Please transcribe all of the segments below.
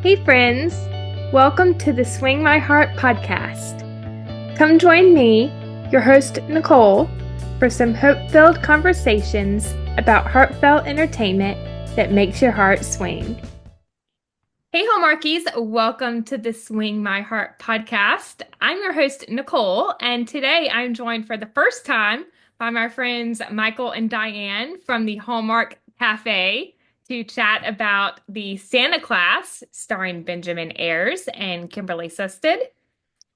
Hey, friends! Welcome to the Swing My Heart podcast. Come join me, your host, Nicole, for some hope-filled conversations about heartfelt entertainment that makes your heart swing. Hey, Hallmarkies! Welcome to the Swing My Heart podcast. I'm your host, Nicole, and today I'm joined for the first time by my friends Michael and Dianne from the Hallmark Cafe to chat about the Santa Class, starring Benjamin Ayres and Kimberly Susted.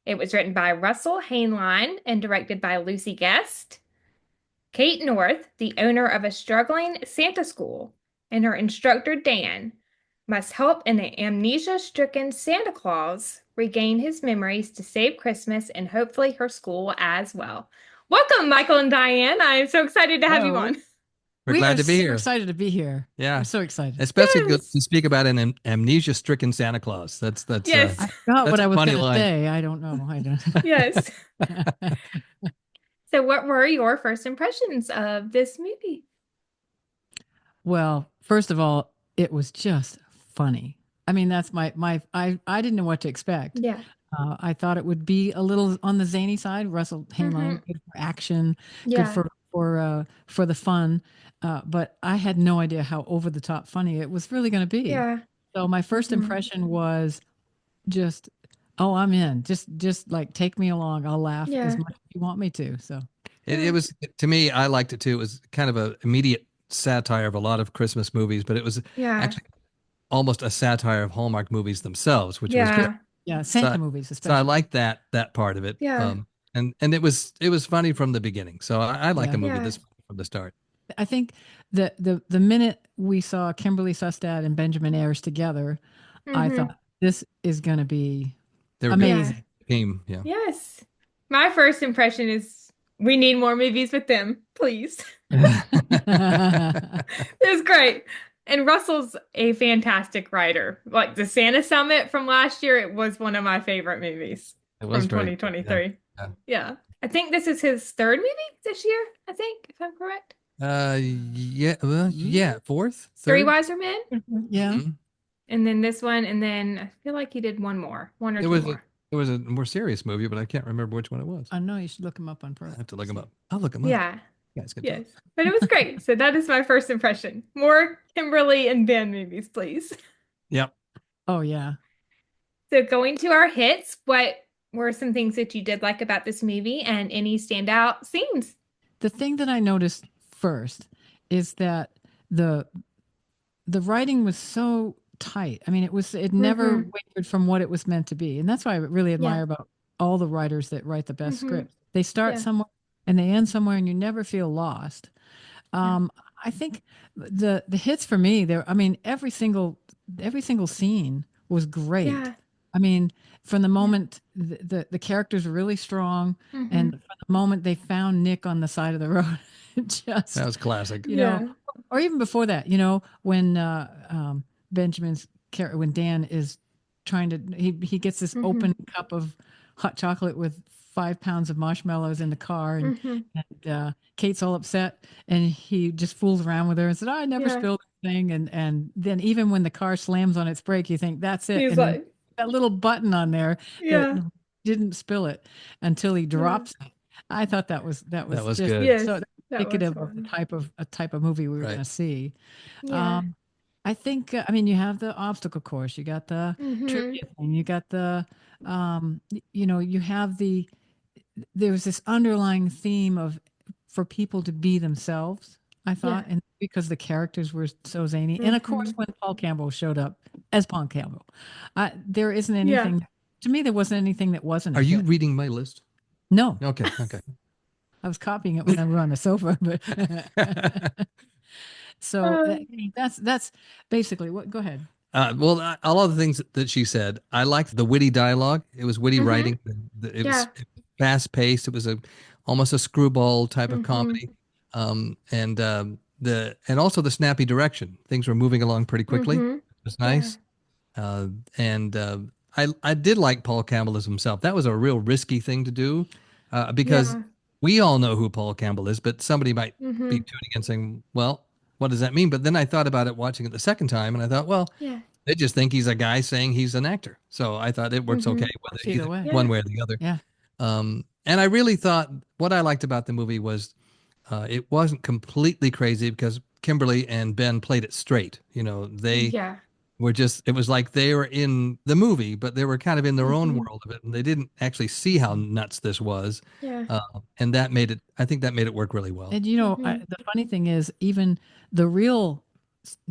It was written by Russell Hainline and directed by Lucy Guest. Kate North, the owner of a struggling Santa school, and her instructor Dan must help an amnesia-stricken Santa Claus regain his memories to save Christmas and hopefully her school as well. Welcome, Michael and Dianne. I am so excited to have you Hello. on. We're glad to be super here. excited to be here. Yeah. We're so excited. Especially good Yes. to speak about an amnesia-stricken Santa Claus. That's Yes. I forgot that's what a I was funny going to line. say. I don't know. I don't. Yes. So what were your first impressions of this movie? Well, first of all, it was just funny. I mean, that's I didn't know what to expect. Yeah. I thought it would be a little on the zany side. Russell Hainline, good for action, good Yeah. for the fun. But I had no idea how over the top funny it was really going to be. Yeah. So my first impression was just, oh, I'm in. Just like take me along. I'll laugh as Yeah. much as you want me to. So It was, to me, I liked it too. It was kind of an immediate satire of a lot of Christmas movies, but it was Yeah. actually almost a satire of Hallmark movies themselves, which was good. Yeah. yeah, So, Santa movies so I especially. liked that part of it. Yeah. And it was funny from the beginning. So I like Yeah. a movie Yeah. this from the start. I think the minute we saw Kimberly Sustad and Benjamin Ayres together, I thought this is going to be They were good. Yeah. amazing. Team, yeah. Yes. My first impression is we need more movies with them, please. It was great. And Russell's a fantastic writer. Like the Santa Summit from last year, it was one of my favorite movies It was from very good. 2023. Yeah. Yeah. I think this is his third movie this year, I think, if I'm correct. Yeah, well, yeah, fourth, Three third. Wiser Men, Yeah. Mhm. and then this one, and then I feel like he did one or It two was more. it was a more serious movie, but I can't remember which one it was. I know you should look him up on I Pro. have to look them up. I'll look them up. Yeah. You guys can Yes. talk. But it was great. So that is my first impression. More Kimberly and Ben movies, please. Yep. Oh yeah. So going to our hits, what were some things that you did like about this movie and any standout scenes? The thing that I noticed first is that the the writing was so tight. I mean, it never wavered from what it was meant to be. And that's why I really admire Yeah. about all the writers that write the best scripts. They start Yeah. somewhere and they end somewhere and you never feel lost. Yeah. I think the hits for me there, I mean, every single scene was great. Yeah. I mean, from the moment the characters were really strong, and from the moment they found Nick on the side of the road, just That was classic. you Yeah. know, or even before that, when Benjamin's character, when Dan is trying to, he gets this open cup of hot chocolate with 5 pounds of marshmallows in the car, and Kate's all upset, and he just fools around with her and said, "I never Yeah. spilled anything," and then even when the car slams on its brake, you think that's it, He's and then like, that little button on there yeah. that didn't spill it until he drops it. I thought that was That was just good. Yes. so That was indicative of the fun. type of movie we were Right. going to see. Yeah. I think I mean you have the obstacle course, you got the trivia thing, you got the you have there was this underlying theme of for people to be themselves, I thought, and because the characters were so zany. And of course when Paul Campbell showed up as Paul Campbell, there isn't Yeah. anything to me, there wasn't anything that wasn't a Are you hit. reading my list? No, Okay. Okay. I was copying it when I were on the sofa, but so that's basically what. Go ahead. Well, all of the things that she said, I liked the witty dialogue. It was witty writing. It was fast paced. It was almost a screwball type of comedy. And also the snappy direction. Things were moving along pretty quickly. It was nice. I did like Paul Campbell as himself. That was a real risky thing to do, because we all know who Paul Campbell is, but somebody might be tuning in saying, "Well, what does that mean?" But then I thought about it watching it the second time, and I thought, well, They just think he's a guy saying he's an actor. So I thought it works okay whether Works either way. one way or the other. Yeah. And I really thought what I liked about the movie was it wasn't completely crazy because Kimberly and Ben played it straight. You know, they Yeah. were just, it was like they were in the movie, but they were kind of in their own world of it. And they didn't actually see how nuts this was. Yeah. And that made it, I think that made it work really well. And the funny thing is, even the real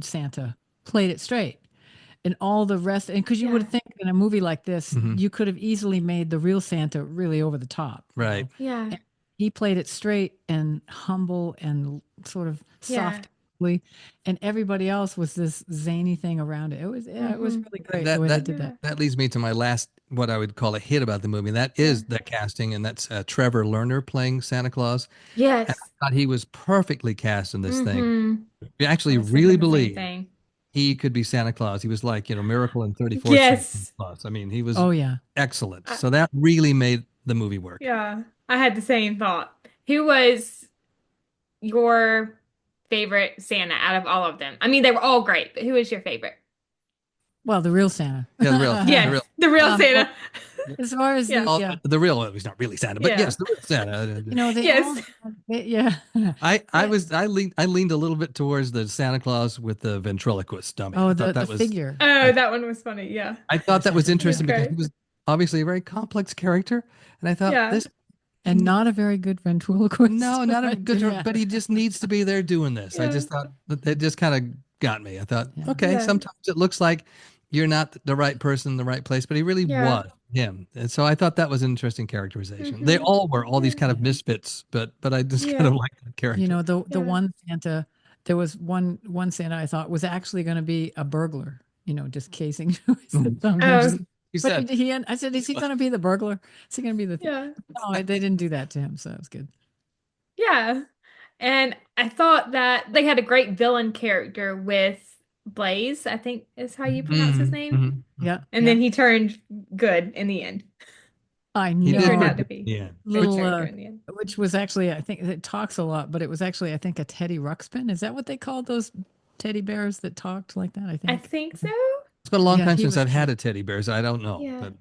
Santa played it straight, and all the rest. And because you would think in a movie like this, you could have easily made the real Santa really over the top, Right. Yeah. And he played it straight and humble and sort of soft. And everybody else was this zany thing around it. It was really great the way they did that. That leads me to my last, what I would call a hit about the movie. And that is the casting, and that's Trevor Lerner playing Santa Claus. Yes. And I thought he was perfectly cast in this thing. We actually really believe he could be Santa Claus. He was like, Miracle in 34th Street Santa Claus. I mean, he was excellent. So that really made the movie work. Yeah. I had the same thought. Who was your favorite Santa out of all of them? I mean, they were all great, but who was your favorite? Well, the real Santa. Yeah, the real. Yes, the real Santa. As far as the real, he's not really Santa, but yes, the real Santa. I leaned a little bit towards the Santa Claus with the ventriloquist dummy. Oh, the figure. Oh, that one was funny. Yeah. I thought that was interesting because he was obviously a very complex character, and I thought this. And not a very good ventriloquist. No, not a good, but he just needs to be there doing this. I just thought that it just kind of got me. I thought, okay, sometimes it looks like you're not the right person in the right place, but he really was him. And so I thought that was an interesting characterization. They all were all these kind of misfits, but I just kind of like that character. The one Santa, there was one Santa I thought was actually going to be a burglar, just casing. He said, I said, is he going to be the burglar? Is he going to be the? No, they didn't do that to him, so it was good. Yeah, and I thought that they had a great villain character with Blaze, I think is how you pronounce his name. Yeah, and then he turned good in the end. I know. He turned out to be which was actually, I think it talks a lot, but it was actually, I think, a Teddy Ruxpin. Is that what they called those teddy bears that talked like that? I think so. It's been a long time since I've had a teddy bear, so I don't know. Yeah. But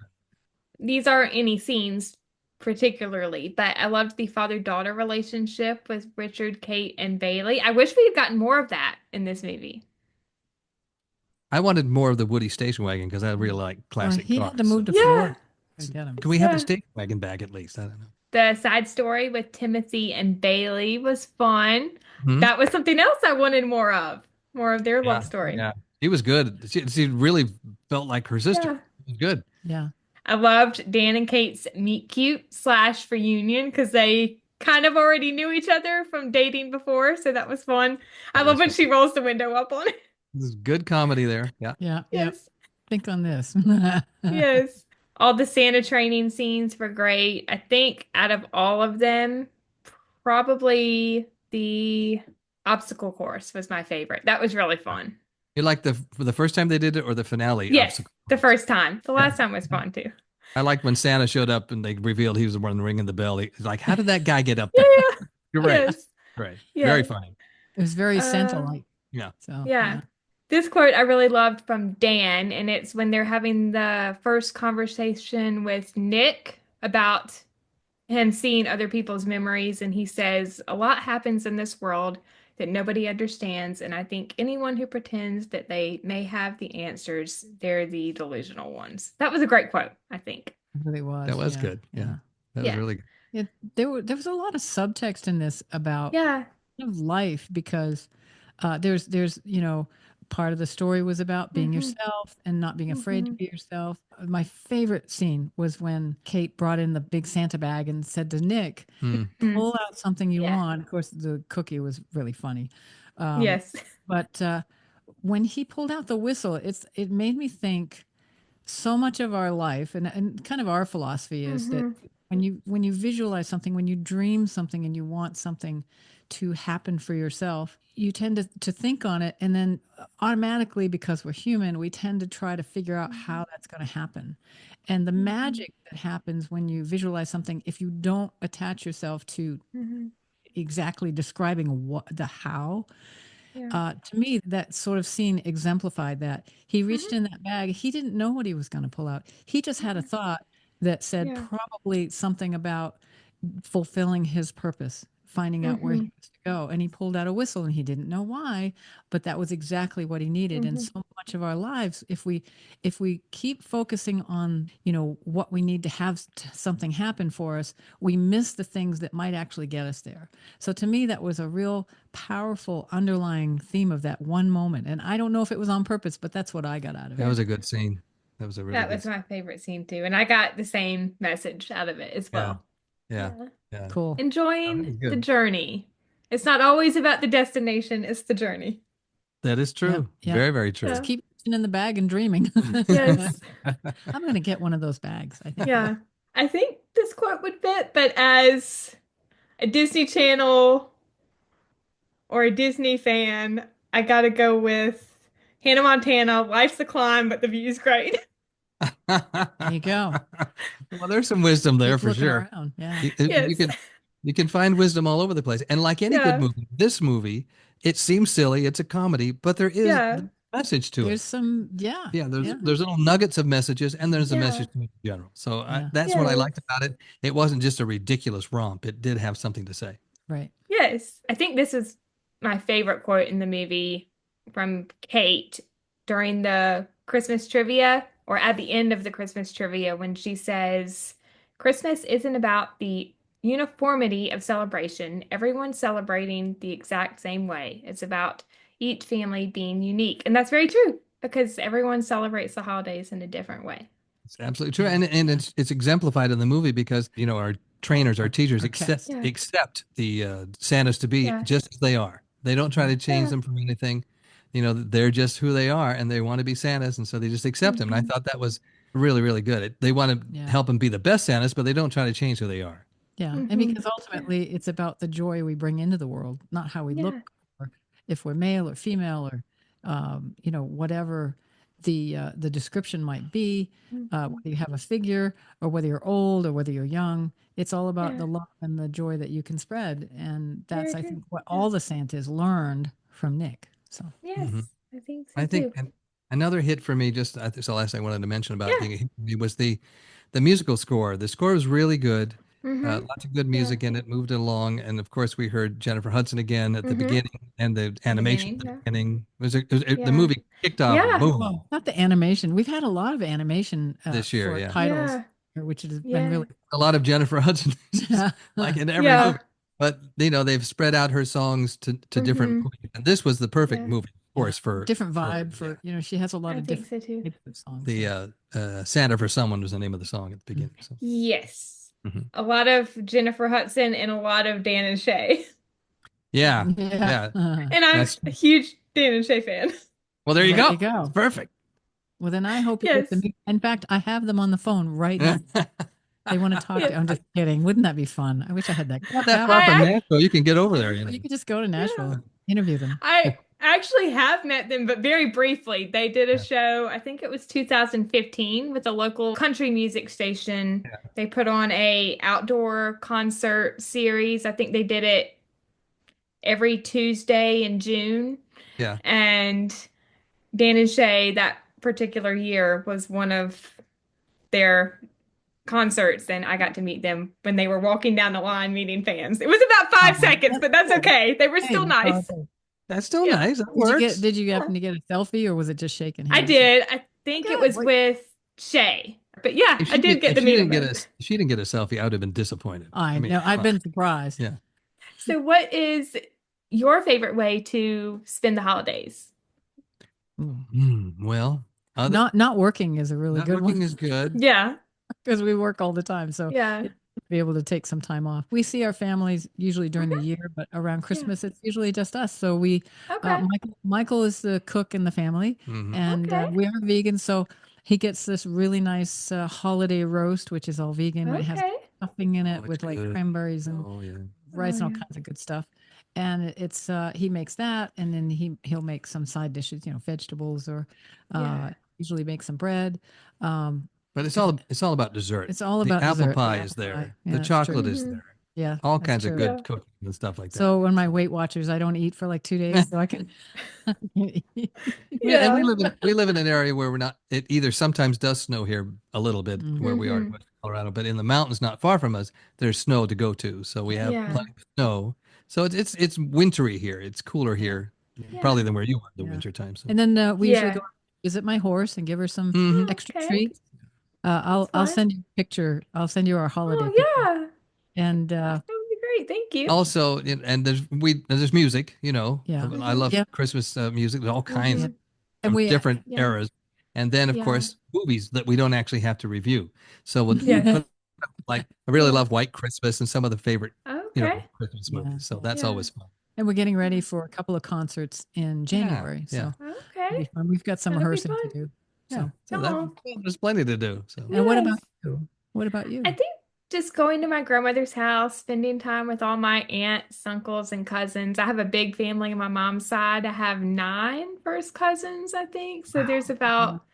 these aren't any scenes particularly, but I loved the father-daughter relationship with Richard, Kate, and Bailey. I wish we had gotten more of that in this movie. I wanted more of the Woody station wagon because I really like classic cars. He had to move to Florida. Can we have the station wagon back at least? I don't know. The side story with Timothy and Bailey was fun. That was something else I wanted more of. More of their love story. Yeah. She was good. She really felt like her sister. It was good. Yeah. I loved Dan and Kate's meet cute / reunion because they kind of already knew each other from dating before. So that was fun. I love when she rolls the window up on it. There's good comedy there. Yeah. Yeah. Yes. Think on this. Yes. All the Santa training scenes were great. I think out of all of them, probably the obstacle course was my favorite. That was really fun. You like the first time they did it or the finale? Yes, the first time. The last time was fun too. I liked when Santa showed up and they revealed he was the one ringing the bell. He's like, how did that guy get up there? You're right. Yes. Right. Yes. Very funny. It was very Santa-like. Yeah. So, yeah. This quote I really loved from Dan, and it's when they're having the first conversation with Nick about him seeing other people's memories, and he says, "A lot happens in this world that nobody understands, and I think anyone who pretends that they may have the answers, they're the delusional ones." That was a great quote, I think. It really was. That was good. Yeah. That was really good. Yeah, there was a lot of subtext in this about life because there's part of the story was about being yourself and not being afraid to be yourself. My favorite scene was when Kate brought in the big Santa bag and said to Nick, pull out something you want. Of course, the cookie was really funny. Yes. But when he pulled out the whistle, it made me think so much of our life and kind of our philosophy is that when you visualize something, when you dream something and you want something to happen for yourself, you tend to think on it, and then automatically, because we're human, we tend to try to figure out how that's going to happen. And the magic that happens when you visualize something, if you don't attach yourself to exactly describing the how, To me, that sort of scene exemplified that. He reached in that bag. He didn't know what he was going to pull out. He just had a thought that said probably something about fulfilling his purpose, finding out where he was to go. And he pulled out a whistle and he didn't know why, but that was exactly what he needed. And so much of our lives, if we keep focusing on, what we need to have something happen for us, we miss the things that might actually get us there. So to me, that was a real powerful underlying theme of that one moment. And I don't know if it was on purpose, but that's what I got out of it. That was a good scene. That was a really That good was scene. my favorite scene too. And I got the same message out of it as Yeah. well. Yeah. Yeah. Yeah. Cool. That Enjoying was the good. journey. It's not always about the destination, it's the journey. That is true. Yeah. Very, very true. Just keep reaching in the bag and dreaming. Yes. I'm going to get one of those bags, I think. Yeah. I think this quote would fit, but as a Disney Channel or a Disney fan, I gotta go with Hannah Montana. Life's a climb, but the view's great. There you go. Well, there's some wisdom there Keep for looking sure. around. Yeah. You, Yes. you can find wisdom all over the place. And like any good Yeah. movie, this movie, it seems silly, it's a comedy, but there is Yeah. the message to There's it. some, Yeah, yeah. there's little nuggets of messages, and there's a Yeah. message to it in general. So Yeah. that's what I Yes. liked about it. It wasn't just a ridiculous romp. It did have something to say. Right. Yes. I think this is my favorite quote in the movie from Kate during the Christmas trivia or at the end of the Christmas trivia when she says, Christmas isn't about the uniformity of celebration. Everyone's celebrating the exact same way. It's about each family being unique. And that's very true because everyone celebrates the holidays in a different way. It's absolutely true, and it's exemplified in the movie because our trainers, our teachers Our accept cast. Yeah. accept the Santas to be Yeah. just as they are. They don't try to change Yeah. them from anything. They're just who they are, and they want to be Santas, and so they just accept them. And I thought that was really, really good. They want to Yeah. help them be the best Santas, but they don't try to change who they are. Yeah. And because ultimately it's about the joy we bring into the world, not how we look, or if we're male or female or, whatever the description might be, whether you have a figure or whether you're old or whether you're young, it's all about the love and the joy that you can spread. And that's, I think, what all the Santas learned from Nick. So, Yes, Mhm. I think so I think too. another hit for me, just this is the last thing I wanted to mention about Yeah. being a hit for me, was the musical score. The score was really good. Lots of good music in it, moved it along, and of course we heard Jennifer Hudson again at the beginning, and the animation at the beginning. The movie kicked off, Yeah. boom, well, not the animation. We've had a lot of animation this year. for Yeah, titles, Yeah. which has Yeah. been really a lot of Jennifer Hudson, like in every Yeah. movie. But they've spread out her songs to different movies, and this was the perfect Yeah. movie, of course, for different vibe for, she has a lot I of think different so too. types of songs. the Santa for Someone was the name of the song at the beginning. So Yes. Mhm. A lot of Jennifer Hudson and a lot of Dan and Shay. yeah, Yeah. And I'm That's a huge Dan and Shay fan. well. There you There go. you go. It's perfect. Well, then I hope you Yes. get them. In fact, I have them on the phone right now. They want to talk to you. I'm just kidding. Wouldn't that be fun? I wish I had that. Not that far from Nashville. You can get over there. You could just go to Nashville and interview them. I actually have met them, but very briefly. They did a show, I think it was 2015, with a local country music station. Yeah. They put on a outdoor concert series. I think they did it every Tuesday in June. Yeah. And Dan and Shay that particular year was one of their concerts, and I got to meet them when they were walking down the line meeting fans. It was about 5 seconds, but that's okay. They were still nice. That's still Yeah. nice. That works. Did you happen to get a selfie or was it just shaking hands? I did. I think it was Wait. with Shay. But yeah, If I did get to meet him. if she didn't get a selfie, I would have been disappointed. I know. I've been surprised. Yeah. So what is your favorite way to spend the holidays? Well, Not working is a really not good working one is good. Yeah. because we work all the time. So Yeah. be able to take some time off. We see our families usually during the year, but around Christmas, it's usually just us. So Okay. Michael is the cook in the family, Mhm. and Okay. we are vegan. So he gets this really nice holiday roast, which is all vegan. It has Okay. stuffing in it it's with like good. cranberries and Oh yeah. rice and all yeah. kinds of good stuff. And it's he makes that, and then he'll make some side dishes, vegetables, or Yeah. usually make some bread. But it's all about dessert. It's all the about apple dessert. pie The is apple there. pie. Yeah, The that's chocolate true. is there. Yeah, all that's kinds of true. good cooking and stuff like that. So when my Weight Watchers, I don't eat for like 2 days, so I can. And Yeah. we live in an area where we're not. It either sometimes does snow here a little bit where we are in Mm-hmm. West Colorado, but in the mountains not far from us, there's snow to go to. So we have Yeah. plenty of snow. So it's wintry here. It's cooler here, probably Yeah. than where you are in the Yeah. winter time. So And then we usually go Yeah. visit my horse and give her some hmm extra Okay. treats. That's I'll fun. send you a picture. I'll send you our holiday Oh picture. yeah. And That would be great. Thank you. Also, and there's music. yeah, I love yeah, Christmas music. There's all kinds yeah. Mm-hmm. And from we different Yeah. eras, and then of Yeah. course movies that we don't actually have to review. So we Yes. put like I really Yeah. love White Christmas and some of the favorite Okay. Christmas yeah, movies. So yeah. that's Yeah. always fun. And we're getting ready Yeah. for a couple of concerts in Yeah, January. yeah, So Okay. it'll be fun. We've got some That'll be rehearsing fun. to do. yeah. So, So Oh, there's plenty to do. So and what about yes. you? What about I you? think just going to my grandmother's house, spending time with all my aunts, uncles, and cousins. I have a big family on my mom's side. I have 9 first cousins, I think. So there's Yeah. about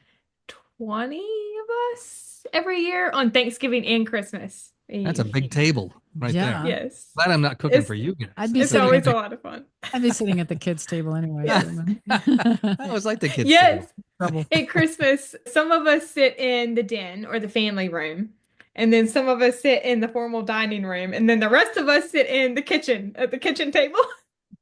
20 of us every year on Thanksgiving and Christmas that's a Eve. big table right there. Yeah. Yes. Glad I'm not cooking It's for you guys. I'd be it's That's a sitting big at always a the lot of fun. I'd be sitting at the kids' table anyway. table. So I always like the kids' table. Yes. trouble. At Christmas, some of us sit in the den or the family room, and then some of us sit in the formal dining room, and then the rest of us sit in the kitchen at the kitchen table.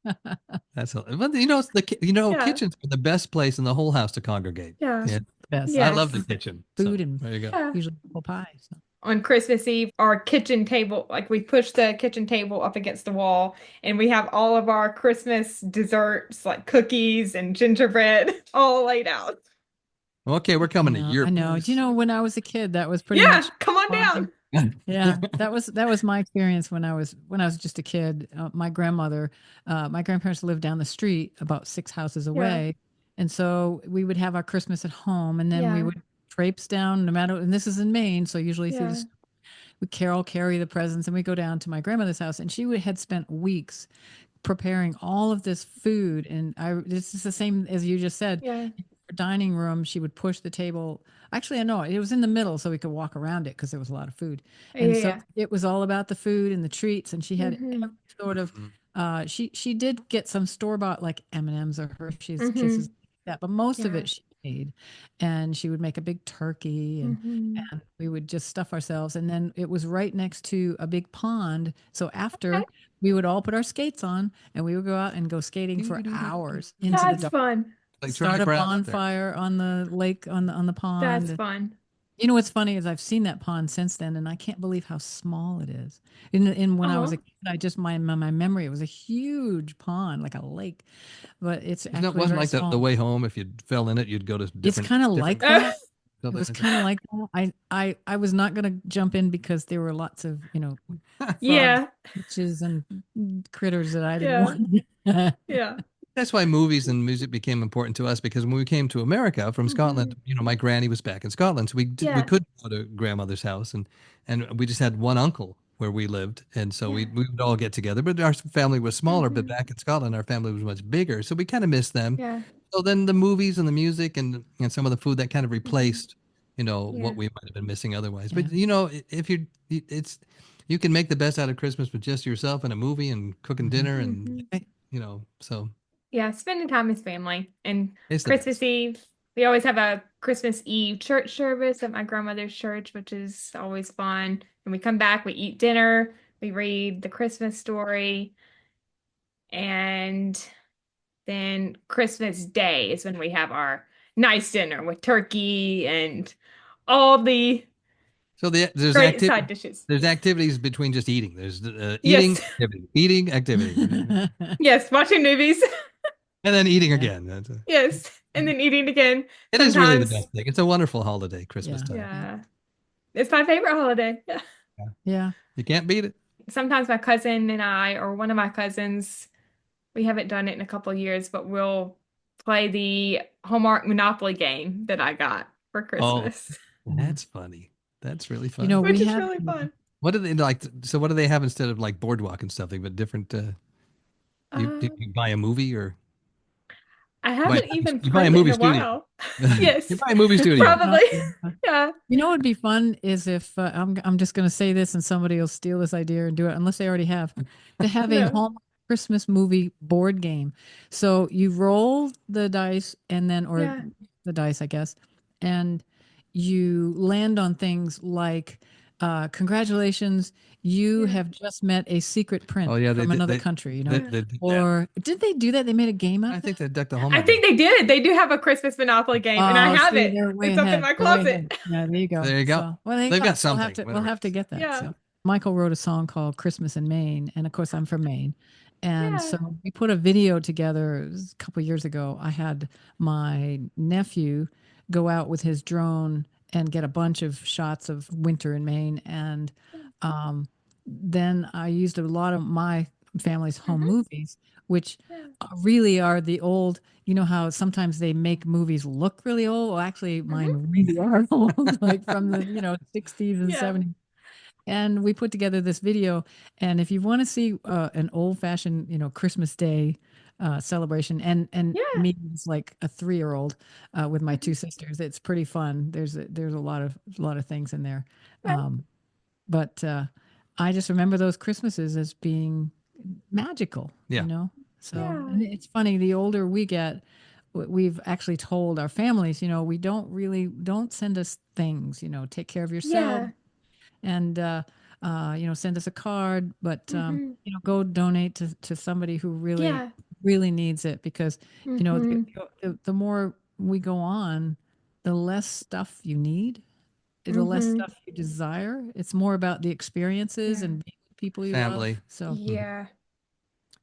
But it's Yeah. kitchens are the best place in the whole house to congregate. Yeah. Yeah, Best I love the Yes. kitchen. So food and there you go. Yeah. usually apple pie. So. On Christmas Eve, our kitchen table, like we push the kitchen table up against the wall, and we have all of our Christmas desserts, like cookies and gingerbread, all laid out. Okay, we're I coming to know, your I know. Do you place. know when I was a kid, that was pretty Yeah, much come on fine. down. Yeah, that was my experience when I was just a kid. My grandparents lived down the street, about 6 houses Yeah. away, and so we would have our Christmas at home, and then we Yeah. would traipse down, no matter. And this is in Maine, so usually through Yeah. the we carry the presents, and we go down to my grandmother's house, and had spent weeks preparing all of this food, and this is the same as you just said. Yeah. Dining room, she would push the table. Actually, I know it was in the middle, so we could walk around it because there was a lot of food, Yeah. and so Yeah. it was all about the food and the treats. And she had Mm-hmm. every sort of. Mhm. She did get some store bought like M&Ms or Hershey's Mm-hmm. Kisses, like that, but most of Yeah. it she made, and she would make a big turkey, Mm-hmm. and we would just stuff ourselves. And then it was right next to a big pond, so Okay. after we would all put our skates on, and we would go out and go skating for hours into the That's dark, fun. Like start a drive around there. bonfire on the lake, on the pond. That's fun. You know what's funny is I've seen that pond since then, and I can't believe how small it is. In when I was a Oh, kid, I just my memory, it was a huge pond, like a lake, but it's actually Wasn't very like the small. way home. If you fell in it, you'd go to It's kind of different like that. It was buildings. kind of like that. I was not going to jump in because there were lots of frogs, yeah. witches, and critters that I didn't Yeah. want. Yeah. That's why movies and music became important to us because when we came to America from Mm-hmm. Scotland, my granny was back in Scotland, so we Yeah. couldn't go to grandmother's house, and we just had one uncle where we lived, and so Yeah. we would all get together. But our family was smaller, but Mm-hmm. back in Scotland, our family was much bigger, so we kind of missed them. Yeah. So then the movies and the music and some of the food that kind of Mm-hmm. replaced, Yeah. what we might have been missing otherwise. Yeah. But if you can make the best out of Christmas with just yourself and a movie and cooking dinner Mm-hmm. and so Yeah. Spending time with family and it's the Christmas best. Eve. We always have a Christmas Eve church service at my grandmother's church, which is always fun. And we come back, we eat dinner, we read the Christmas story, and then Christmas Day is when we have our nice dinner with turkey and all the So great side dishes. there's activities between just eating. There's Yes. eating activity, Yes. Watching movies. and then eating Yeah. again. Yes. And then eating again. It is really the Sometimes. best thing. It's a wonderful holiday, Christmas Yeah. time. Yeah. It's my favorite holiday. Yeah. Yeah. You can't beat it. Sometimes my cousin and I, or one of my cousins, we haven't done it in a couple of years, but we'll play the Hallmark Monopoly game that I got for Oh, Christmas, that's funny. That's really You know, fun. which we is have really fun. What do they like? So what do they have instead of like boardwalk and stuff? But different. You Um, buy a movie or I You buy, haven't even you buy a played it in movie a studio. while. You Yes, buy a movie studio. probably. Yeah. Yeah. You know what would be fun is if I'm just going to say this and somebody will steal this idea and do it, unless they already have, to have a No. Hallmark Christmas movie board game. So you roll the dice and then, or Yeah. the dice, I guess, and you land on things like, congratulations, you Yeah. have just met a secret Oh prince yeah, from another country, they, Yeah. they did that. Or did they do that? They made a game out I of think that? they decked the I Hallmark game. think they did. They do have a Christmas Monopoly game, and I Oh, have see, it. they're way It's up in ahead. my They're way closet. ahead. Yeah, there you go. There you go. So, well, there you They've go. got We'll something. have to we'll Whatever. have to get that. Yeah. So, Michael wrote a song called Christmas in Maine, and of course, I'm from Maine. And Yeah. so we put a video together. It was a couple of years ago. I had my nephew go out with his drone and get a bunch of shots of winter in Maine, and um, then I used a lot of my family's home Hmm. movies, which Yeah. really are the old. You know how sometimes they make movies look really old? Well, actually, Hmm. mine really are old, like from the 60s and Yeah. 70s. And we put together this video. And if you want to see an old-fashioned, Christmas Day celebration, and Yeah. me as like a 3-year-old with my Mhm. two sisters, it's pretty fun. There's a lot of things in there. Okay. Um, but I just remember those Christmases as being magical, Yeah. So Yeah. and it's funny, the older we get, we've actually told our families, we don't send us things, take care of yourself Yeah. and send us a card, but Hmm. go donate to somebody who really Yeah. really needs it, because Hmm. the more we go on, the less stuff you need, the less Hmm. stuff you desire. It's more about the experiences Yeah. and being with people you love. Family So, Yeah.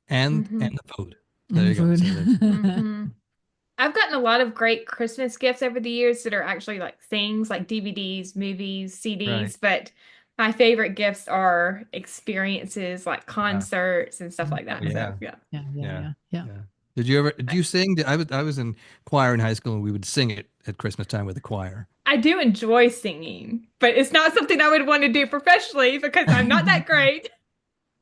and Hmm. the food. and There the you go. food. See, there's Hmm. I've gotten a lot of great Christmas gifts over the years that are actually like things like DVDs, movies, right. CDs, but my favorite gifts are experiences like Yeah. concerts and stuff like Oh that. So, yeah. yeah. Yeah, yeah, Yeah. yeah, yeah. Yeah. Did you sing? I was in choir in high school and we would sing it at Christmas time with the choir. I do enjoy singing, but it's not something I would want to do professionally because I'm not that great.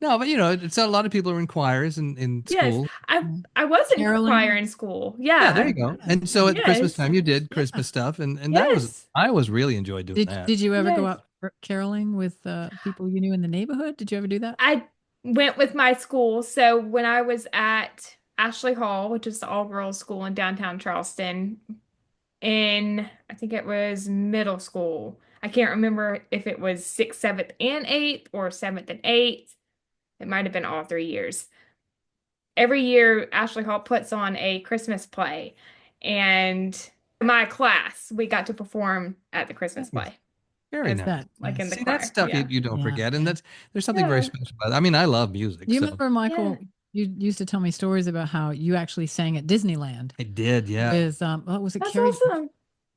No, but it's a lot of people are in choirs in Yes, school. I was in choir Caroling. in school. Yeah, there Yeah. you go. Yeah, And so yeah, at Christmas Yes. time you did yeah. Christmas stuff and that was Yes. I was really enjoyed doing that. Did you ever go Yes. out caroling with people you knew in the neighborhood? Did you ever do that? I went with my school. So when I was at Ashley Hall, which is the all-girls school in downtown Charleston, in I think it was middle school. I can't remember if it was sixth, seventh, and eighth, or seventh and eighth. It might have been all 3 years. Every year, Ashley Hall puts on a Christmas play, and my class, we got to perform at the Christmas Nice. play Very as nice. That like in the nice. See, that choir. stuff Yeah. you don't Yeah, forget, and yeah. there's something very Yeah. special about it. I mean, I love music, Do you so remember, Yeah. Michael? You used to tell me stories about how you actually sang at Disneyland I did, yeah. with what was it, That's Carrie? awesome.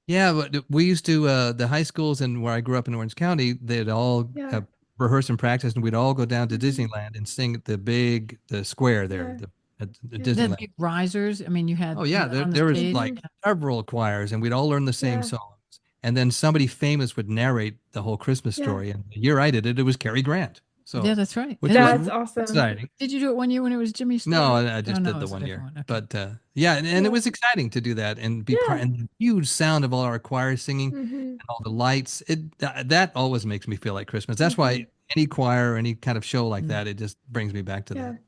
Yeah, but we used to the high schools and where I grew up in Orange County, they'd all Yeah. rehearse and practice, and we'd all go down to Mhm. Disneyland and sing at the square there, Yeah. at the Yeah. The Disneyland. big risers. I mean, you Oh had yeah, on the there was stage. like Hmm. several choirs, and we'd all learn the same Yeah. songs. And then somebody famous would narrate the whole Christmas Yeah. story. And the year I did it, it was Cary Grant. Yeah, So, that's right. which And it was was. That's really awesome. exciting. Did you do it one year when it was Jimmy No, Stewart? I Oh just no, did it the was a one year. different one. Okay. But yeah, and it Yeah. was exciting to do that and be part Yeah. and the huge sound of all our choir singing Hmm. and all the lights. That always makes me feel like Christmas. That's Hmm. why any choir, any kind of show like Mm. that, it just brings me back to Yeah. that.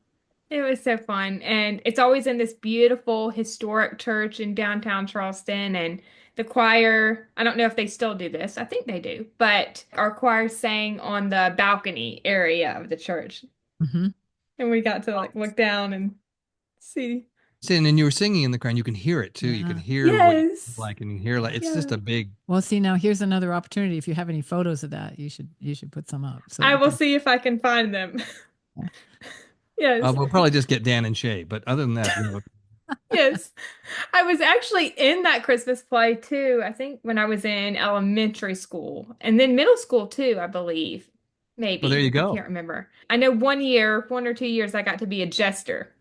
It was so fun. And it's always in this beautiful historic church in downtown Charleston. And the choir, I don't know if they still do this. I think they do. But our choir sang on the balcony area of the church. Hmm. And we got to like look down and see. See, and then you were singing in the crowd, you can hear it too. You can Yeah. hear what you Yes. like, and you hear like it's just Yeah. a big. Well, see, now here's another opportunity. If you have any photos of that, you should put some up so I we will can. see if I can find them. Yeah. Yes. We'll probably just get Dan and Shay, but other than that, Yes. I was actually in that Christmas play too, I think when I was in elementary school and then middle school too, I believe. well, there Maybe. you I go. can't remember. I know 1 year, 1 or 2 years, I got to be a jester.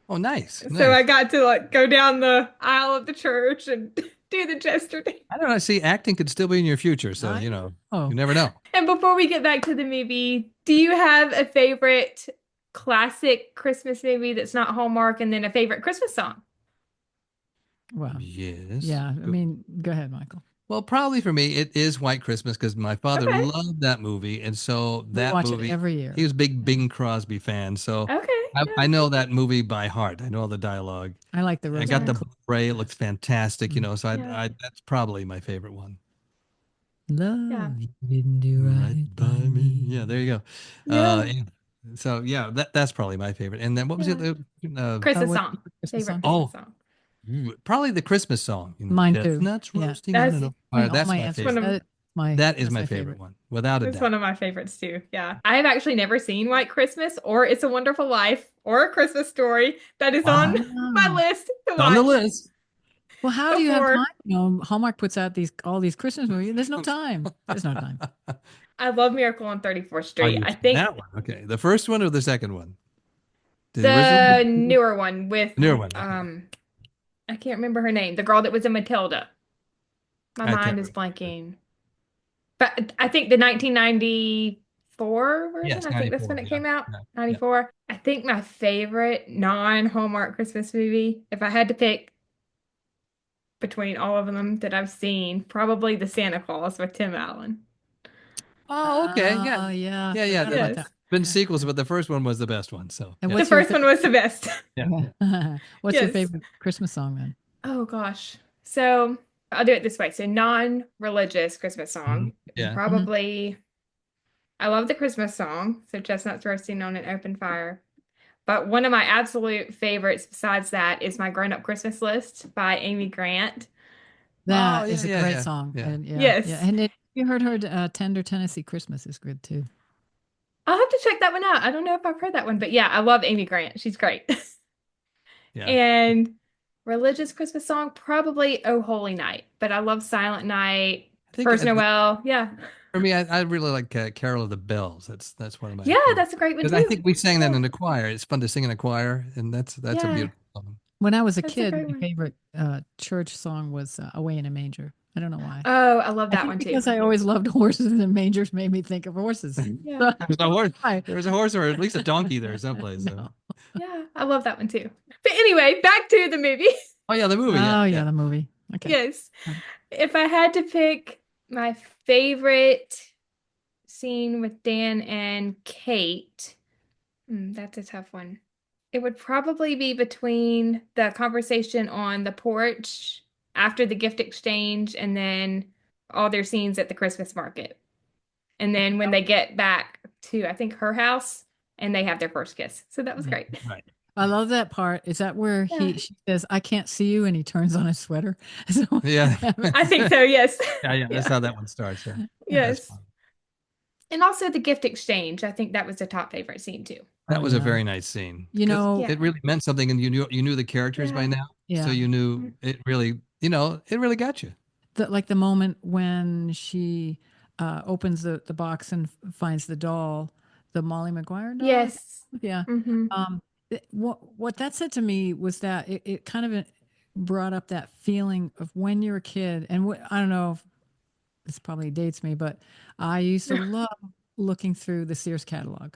Oh, nice, So I nice. got to like go down the aisle of the church and do the jester thing. I don't know. See, acting could still be in your future, so I you Oh, never know. And before we get back to the movie, do you have a favorite classic Christmas movie that's not Hallmark and then a favorite Christmas song? Well, Yes. yeah. I mean, go ahead, Michael. Well, probably for me, it is White Christmas because my father Okay. loved that movie, and so We that watch it movie, every year. he was a big Yeah. Bing Crosby fan. So Okay. I know that movie by heart. I know all the dialogue. I like the I got the Roseanne. Blu-ray; it looks fantastic, Mm. So Yeah. that's probably my favorite one. Yeah. Love, you didn't do Right right by by me. me. Yeah, there you go. Yeah. Yeah. So yeah, that's probably my favorite. And then what was Yeah. it? Christmas What's song. your Christmas Favorite song? Christmas Oh, song. probably the Christmas song. Mine too. Chestnuts Yeah. roasting on That's an open I mean, fire. all That's my my answers. one favorite. of That is That's my my favorite favorite. one, without a that's doubt. one of my favorites too. Yeah. I have actually never seen White Christmas or It's a Wonderful Life or A Christmas Story. That is on Wow. my Wow. list to It's on the watch list. Well, how do you have before. time? Hallmark puts out all these Christmas movies. There's no time. There's no time. I love Miracle on 34th Oh, Street. you've I seen think that one. Okay. The first one or the second one? The original? the newer one with The newer one. Okay. I can't remember her name. The girl that was in Matilda. My I can't mind is remember. blanking. But I think the 1994 version, Yes, I think that's 94. when it Yeah. came out. Yeah. Yeah. 94. I think my favorite non-Hallmark Christmas movie, if I had to pick between all of them that I've seen, probably The Santa Claus with Tim Allen. Oh, okay. Yeah. Yeah. Yeah. Yeah. Forgot about that. Yes. Been Yeah. sequels, but the first one was the best one. So, And yeah. The what's your first one was the best. Yeah. what's your Yes. favorite Christmas song then? Oh gosh. So I'll do it this way. So non-religious Christmas Mhm. song. Yeah. Mhm. Probably I love the Christmas song, so chestnuts roasting on an open fire. But one of my absolute favorites besides that is my Grown Up Christmas List by Amy Grant. Oh, That yeah. is a Yeah. great Yeah. song. Yeah. And yeah. Yes. And you heard her Tender Tennessee Christmas is good too. I'll have to check that one out. I don't know if I've heard that one, but yeah, I love Amy Grant. She's great. Yeah. And religious Christmas song, probably Oh Holy Night. But I love Silent Night, I think First Noel. Yeah. for me, I really like Carol of the Bells. That's one of my Yeah, favorite. that's a great one Because I too. think we sang that Yeah. in the choir. It's fun to sing in a choir, and that's a Yeah, beautiful song. When I was a that's a kid, great my one. favorite church song was Away in a Manger. I don't know why. Oh, I love I that think one too. because I always loved horses and mangers made me think of horses. Yeah. There was a horse. Why? There was a horse, or at least a donkey there someplace. So. No. Yeah, I love that one too. But anyway, back to the movie. Oh yeah, the movie. Yeah, Oh yeah. yeah, the movie. Okay. Yes. If I had to pick my favorite scene with Dan and Kate, that's a tough one. It would probably be between the conversation on the porch after the gift exchange and then all their scenes at the Christmas market. And then when they get back to, I think, her house and they have their first kiss. So that was Yeah. great. Right. I love that part. Is that where Yeah. she says, "I can't see you," and he turns on his sweater? So, Yeah. I think so, yes. Yeah. That's Yeah. how that one starts. Yeah. That's Yes. fun. And also the gift exchange. I think that was a top favorite scene too. That Oh, was a yeah. very nice scene You because know, Yeah. it really meant something, and you knew the characters by Yeah. now, so yeah, you knew Mhm. it really it really got you. like the moment when she opens the box and finds the doll, the Molly McGuire doll. Yes. Yeah. Mm-hmm. What that said to me was that it kind of brought up that feeling of when you're a kid, and I don't know if this probably dates me, but I used to love looking through the Sears catalog.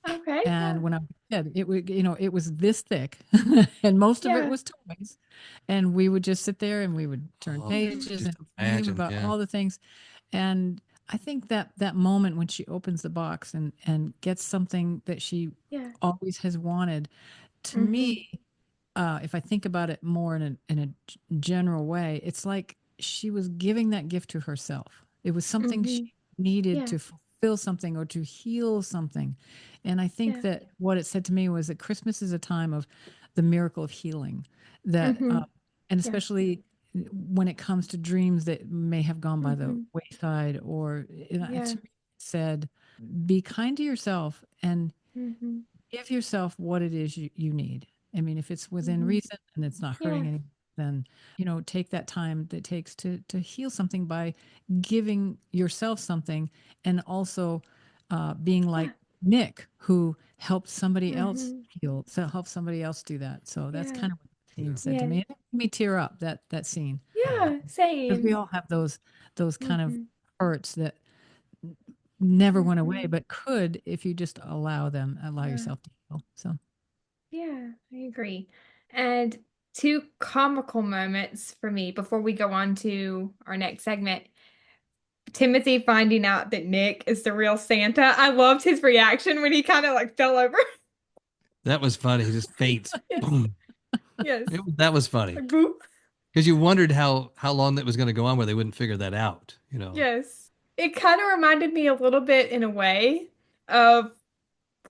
Okay. Yeah. And when I was a kid, it was this thick, and most of it Yeah. was toys. And we would just sit there and we would turn Oh, pages just and dream imagine. about Yeah. all the things. And I think that moment when she opens the box and gets something that she Yeah. always has wanted, to Mm-hmm. me, if I think about it more in a general way, it's like she was giving that gift to herself. It was something Mm-hmm. she needed Yeah. to fulfill something or to heal something. And I think Yeah. that what it said to me was that Christmas is a time of the miracle of healing. That Mm-hmm. and Yeah. especially when it comes to dreams that may have gone by the Mm-hmm. wayside, or Yeah. it said, be kind to yourself and Mm-hmm. give yourself what it is you need. I mean, if it's within Mm-hmm. reason and it's not hurting Yeah. anyone, then take that time that it takes to heal something by giving yourself something, and also being Yeah. like Nick, who helped somebody else Mm-hmm. heal, so help somebody else do that. So that's Yeah. kind of what the scene said to Yeah. me. It made me tear up, that scene, Yeah. because we Same. all have those kind of Mm-hmm. hurts that never went away, Mm-hmm. but could if you just allow Yeah. yourself to heal. So. Yeah, I agree. And two comical moments for me before we go on to our next segment. Timothy finding out that Nick is the real Santa. I loved his reaction when he kind of like fell over. That was funny. He just faints. Yes. Boom. Yes. That was funny. Like, boop. Because you wondered how long that was going to go on where they wouldn't figure that out, you know. Yes. It kind of reminded me a little bit in a way of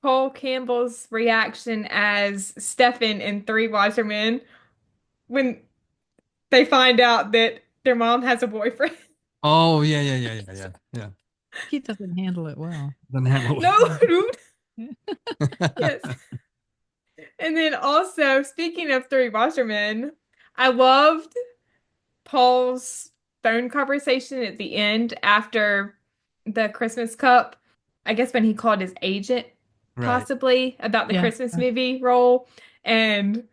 Paul Campbell's reaction as Stefan in Three Wiser Men when they find out that their mom has a boyfriend. Oh, yeah. He doesn't handle it well. Doesn't handle No, it. dude. Yes. And then also, speaking of Three Washermen, I loved Paul's phone conversation at the end after the Christmas Cup. I guess when he called his agent, Right. possibly about the Yeah. Christmas movie role, and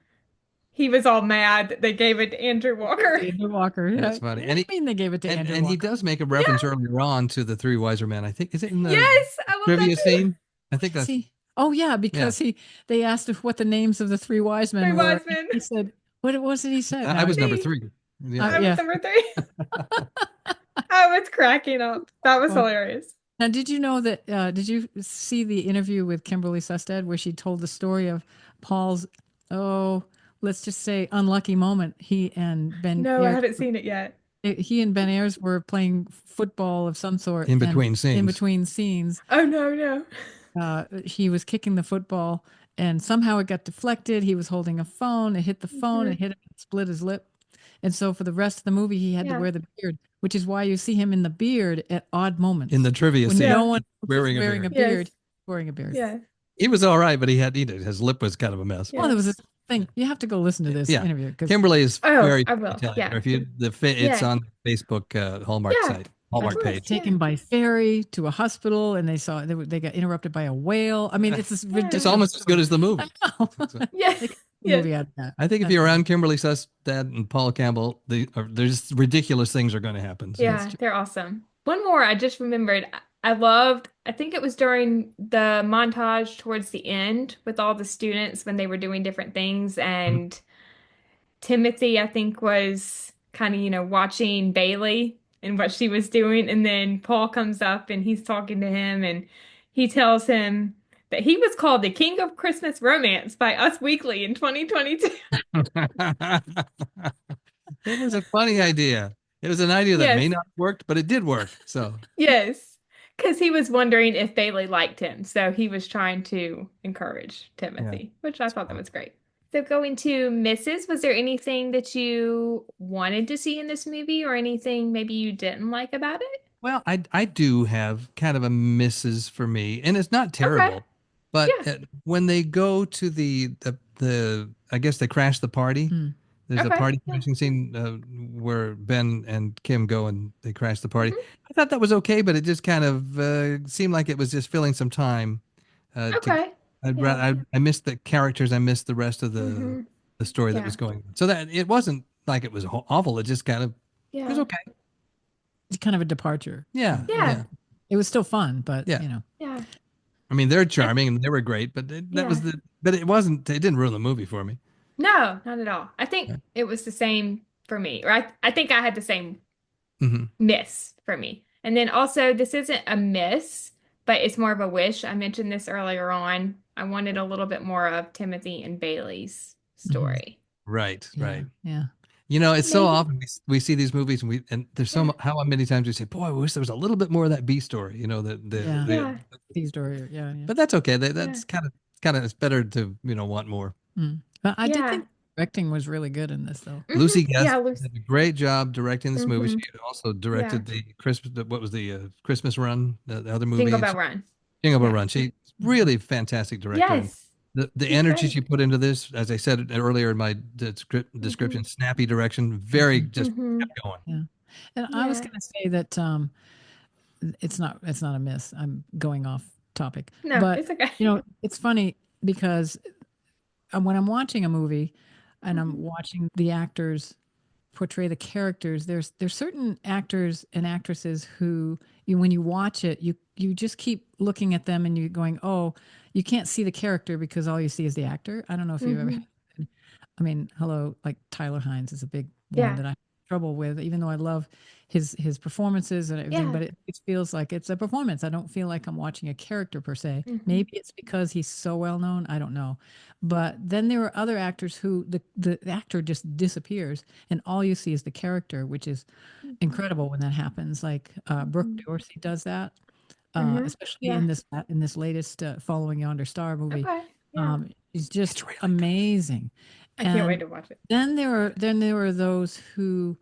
he was all mad that they gave it to Andrew Walker. Andrew Walker. Yeah. That's funny. What do you mean they gave it to Andrew And he Walker? does make a reference earlier on to the Three Wiser Men. I think, is it in the Yes, I love trivia that too. scene? I think that's See, oh yeah, because they asked if what the names of the three wise men Three were. wise men. He said, "What was it?" He said, I was number Me. 3. Yeah. I yeah. was number 3. I was cracking up. That was hilarious. Now, did you know that? Did you see the interview with Kimberly Sustad where she told the story of Paul's, let's just say, unlucky moment? He and Ben. No, I Ayers, haven't seen it yet. he and Ben Ayers were playing football of some sort In between scenes. In between scenes, Oh, no. he was kicking the football, and somehow it got deflected. He was holding a phone. It hit the phone. It hit him, and split his lip. And so for the rest of the movie, he had to wear the beard, which is why you see him in the beard at odd moments. In the trivia when scene. no one wearing a beard, wearing a beard. Yeah. He was all right, but his lip was kind of a mess. Well, there was this thing. You have to go listen to this interview. Kimberly is very I will. Italian. Yeah. If you it's on Facebook Hallmark site, Hallmark page. Taken by ferry to a hospital, and they got interrupted by a whale. I mean, it's this ridiculous. It's almost as good as the movie. Yes. Movie out of that. I think if you're around Kimberly Sustad and Paul Campbell, there's ridiculous things are going to happen. So Yeah, they're awesome. One more I just remembered. I loved, I think it was during the montage towards the end with all the students when they were doing different things. And Timothy, I think, was kind of, watching Bailey and what she was doing. And then Paul comes up and he's talking to him and he tells him that he was called the King of Christmas Romance by Us Weekly in 2022. It was a funny idea. It was an idea that may not have worked, but it did work. So yes, because he was wondering if Bailey liked him. So he was trying to encourage Timothy, which I thought that was great. So going to Mrs., was there anything that you wanted to see in this movie or anything maybe you didn't like about it? Well, I do have kind of a misses for me, and it's not terrible, but when they go to the I guess they crash the party. There's a party crashing scene where Ben and Kim go and they crash the party. I thought that was okay, but it just kind of seemed like it was just filling some time. I missed the characters. I missed the rest of the story that was going on. So that it wasn't like it was awful. It just kind of it was okay. It's kind of a departure. Yeah. It was still fun, but Yeah. I mean, they're charming and they were great, but but it wasn't. It didn't ruin the movie for me. No, not at all. I think it was the same for me. Right? I think I had the same miss for me. And then also, this isn't a miss, but it's more of a wish. I mentioned this earlier on. I wanted a little bit more of Timothy and Bailey's story. Right. Yeah. It's so often we see these movies and there's how many times we say, boy, I wish there was a little bit more of that B story, the B story. Yeah. But that's okay. That's kind of, it's better to, want more. But I did think directing was really good in this, though. Lucy Guest did a great job directing this movie. She also directed the Christmas Run, the other movie. Jingle Bell Run. Jingle Bell Run. She's really fantastic director. Yes. The energy she put into this, as I said earlier in my description, snappy direction, very just kept going. Yeah. And I was going to say that it's not a miss. I'm going off topic. No, but, it's okay. It's funny because when I'm watching a movie and I'm watching the actors portray the characters, there's certain actors and actresses who when you watch it, you just keep looking at them and you're going, oh, you can't see the character because all you see is the actor. I don't know if you've ever had that. I mean, hello, like Tyler Hines is a big one Yeah. that I have trouble with, even though I love his performances and everything, Yeah. but it feels like it's a performance. I don't feel like I'm watching a character per se. Mm-hmm. Maybe it's because he's so well known. I don't know. But then there are other actors who the actor just disappears and all you see is the character, which is Mm-hmm. incredible when that happens. Like Brooke Mm-hmm. Dorsey does that, Mm-hmm. especially Yeah. in this latest Following Yonder Star movie. Okay. Yeah. Is just It's really good. amazing. I can't wait And to watch it. then there are those who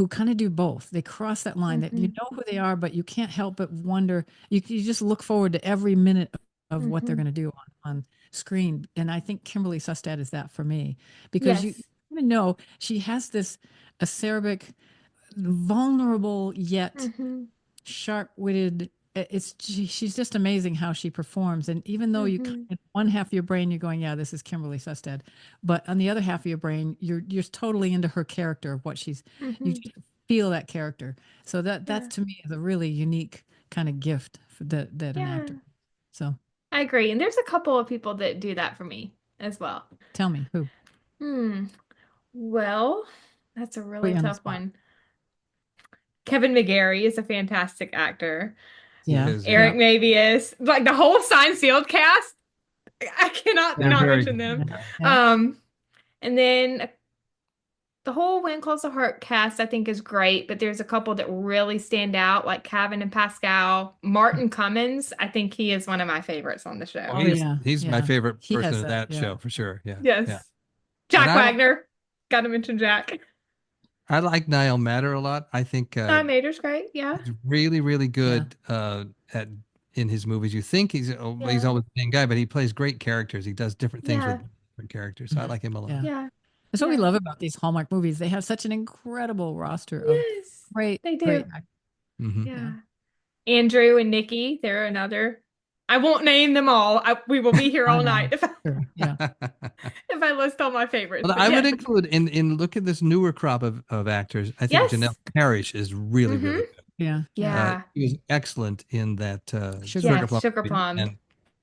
kind of do both. They cross that line that you Mm-hmm. know who they are, but you can't help but wonder. You just look forward to every minute of what they're Mm-hmm. going to do on screen. And I think Kimberly Sustad is that for me because you Yes. even know she has this acerbic, vulnerable yet Mm-hmm. sharp-witted. She's just amazing how she performs. And even though you kind Mm-hmm. of, one half of your brain you're going, yeah, this is Kimberly Sustad, but on the other half of your brain you're totally into her character, what she's you Mm-hmm. just feel that character. So that Yeah. to me is a really unique kind of gift for that an Yeah. actor. So I agree. And there's a couple of people that do that for me as well. tell me who Hmm. Well, that's a put really you on the tough spot. one. Kevin McGarry is a fantastic actor. He Yeah, is, yeah. yeah, Eric Mabius, like the whole Signed Sealed cast. I cannot They're not very mention good. them. Yeah. yeah. Um, and then the whole When Calls the Heart cast, I think, is great, but there's a couple that really stand out, like Kevin and Pascal. Martin Cummins, I think he is one of my favorites on the Oh, show. Oh yeah, he's my yeah. favorite He person has in that. that Yeah. show for sure. Yeah. Yeah. Yes. And Jack Wagner. Got to mention Jack. I like Niall Matter a lot. I think Mater's great. Yeah. he's really, really Yeah. good at in his movies. You think he's Yeah. always the same guy, but he plays great characters. He does different things with Yeah. different characters. So I like him a lot. Yeah. Yeah. That's what we Yeah. love about these Hallmark movies. They have such an incredible roster of Yes, great, they great do. actors. Hmm. Yeah. Yeah. Andrew and Nikki, they're another. I won't name them all. We will be here I all know. night if Sure. Yeah. if I list all my favorites. Well, But I would yes. include in look at this newer crop of actors. I think Janelle Yes. Parrish is really, Mm-hmm. really good. Yeah. Yeah. Yeah. He was excellent in that Sugar. Sugar Yes, Plum Sugar movie, Plum. and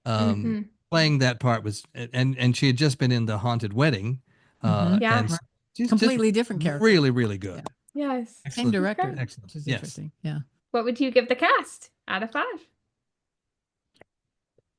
um, Mm-hmm. playing that part was, and she had just been in the Haunted Wedding, Hmm. Yeah. and so she's just Completely different character. really, really Yeah. good. Yes. Same Excellent, She's director, great. which excellent. is Yes, interesting. Yeah. What would you give the cast out of 5?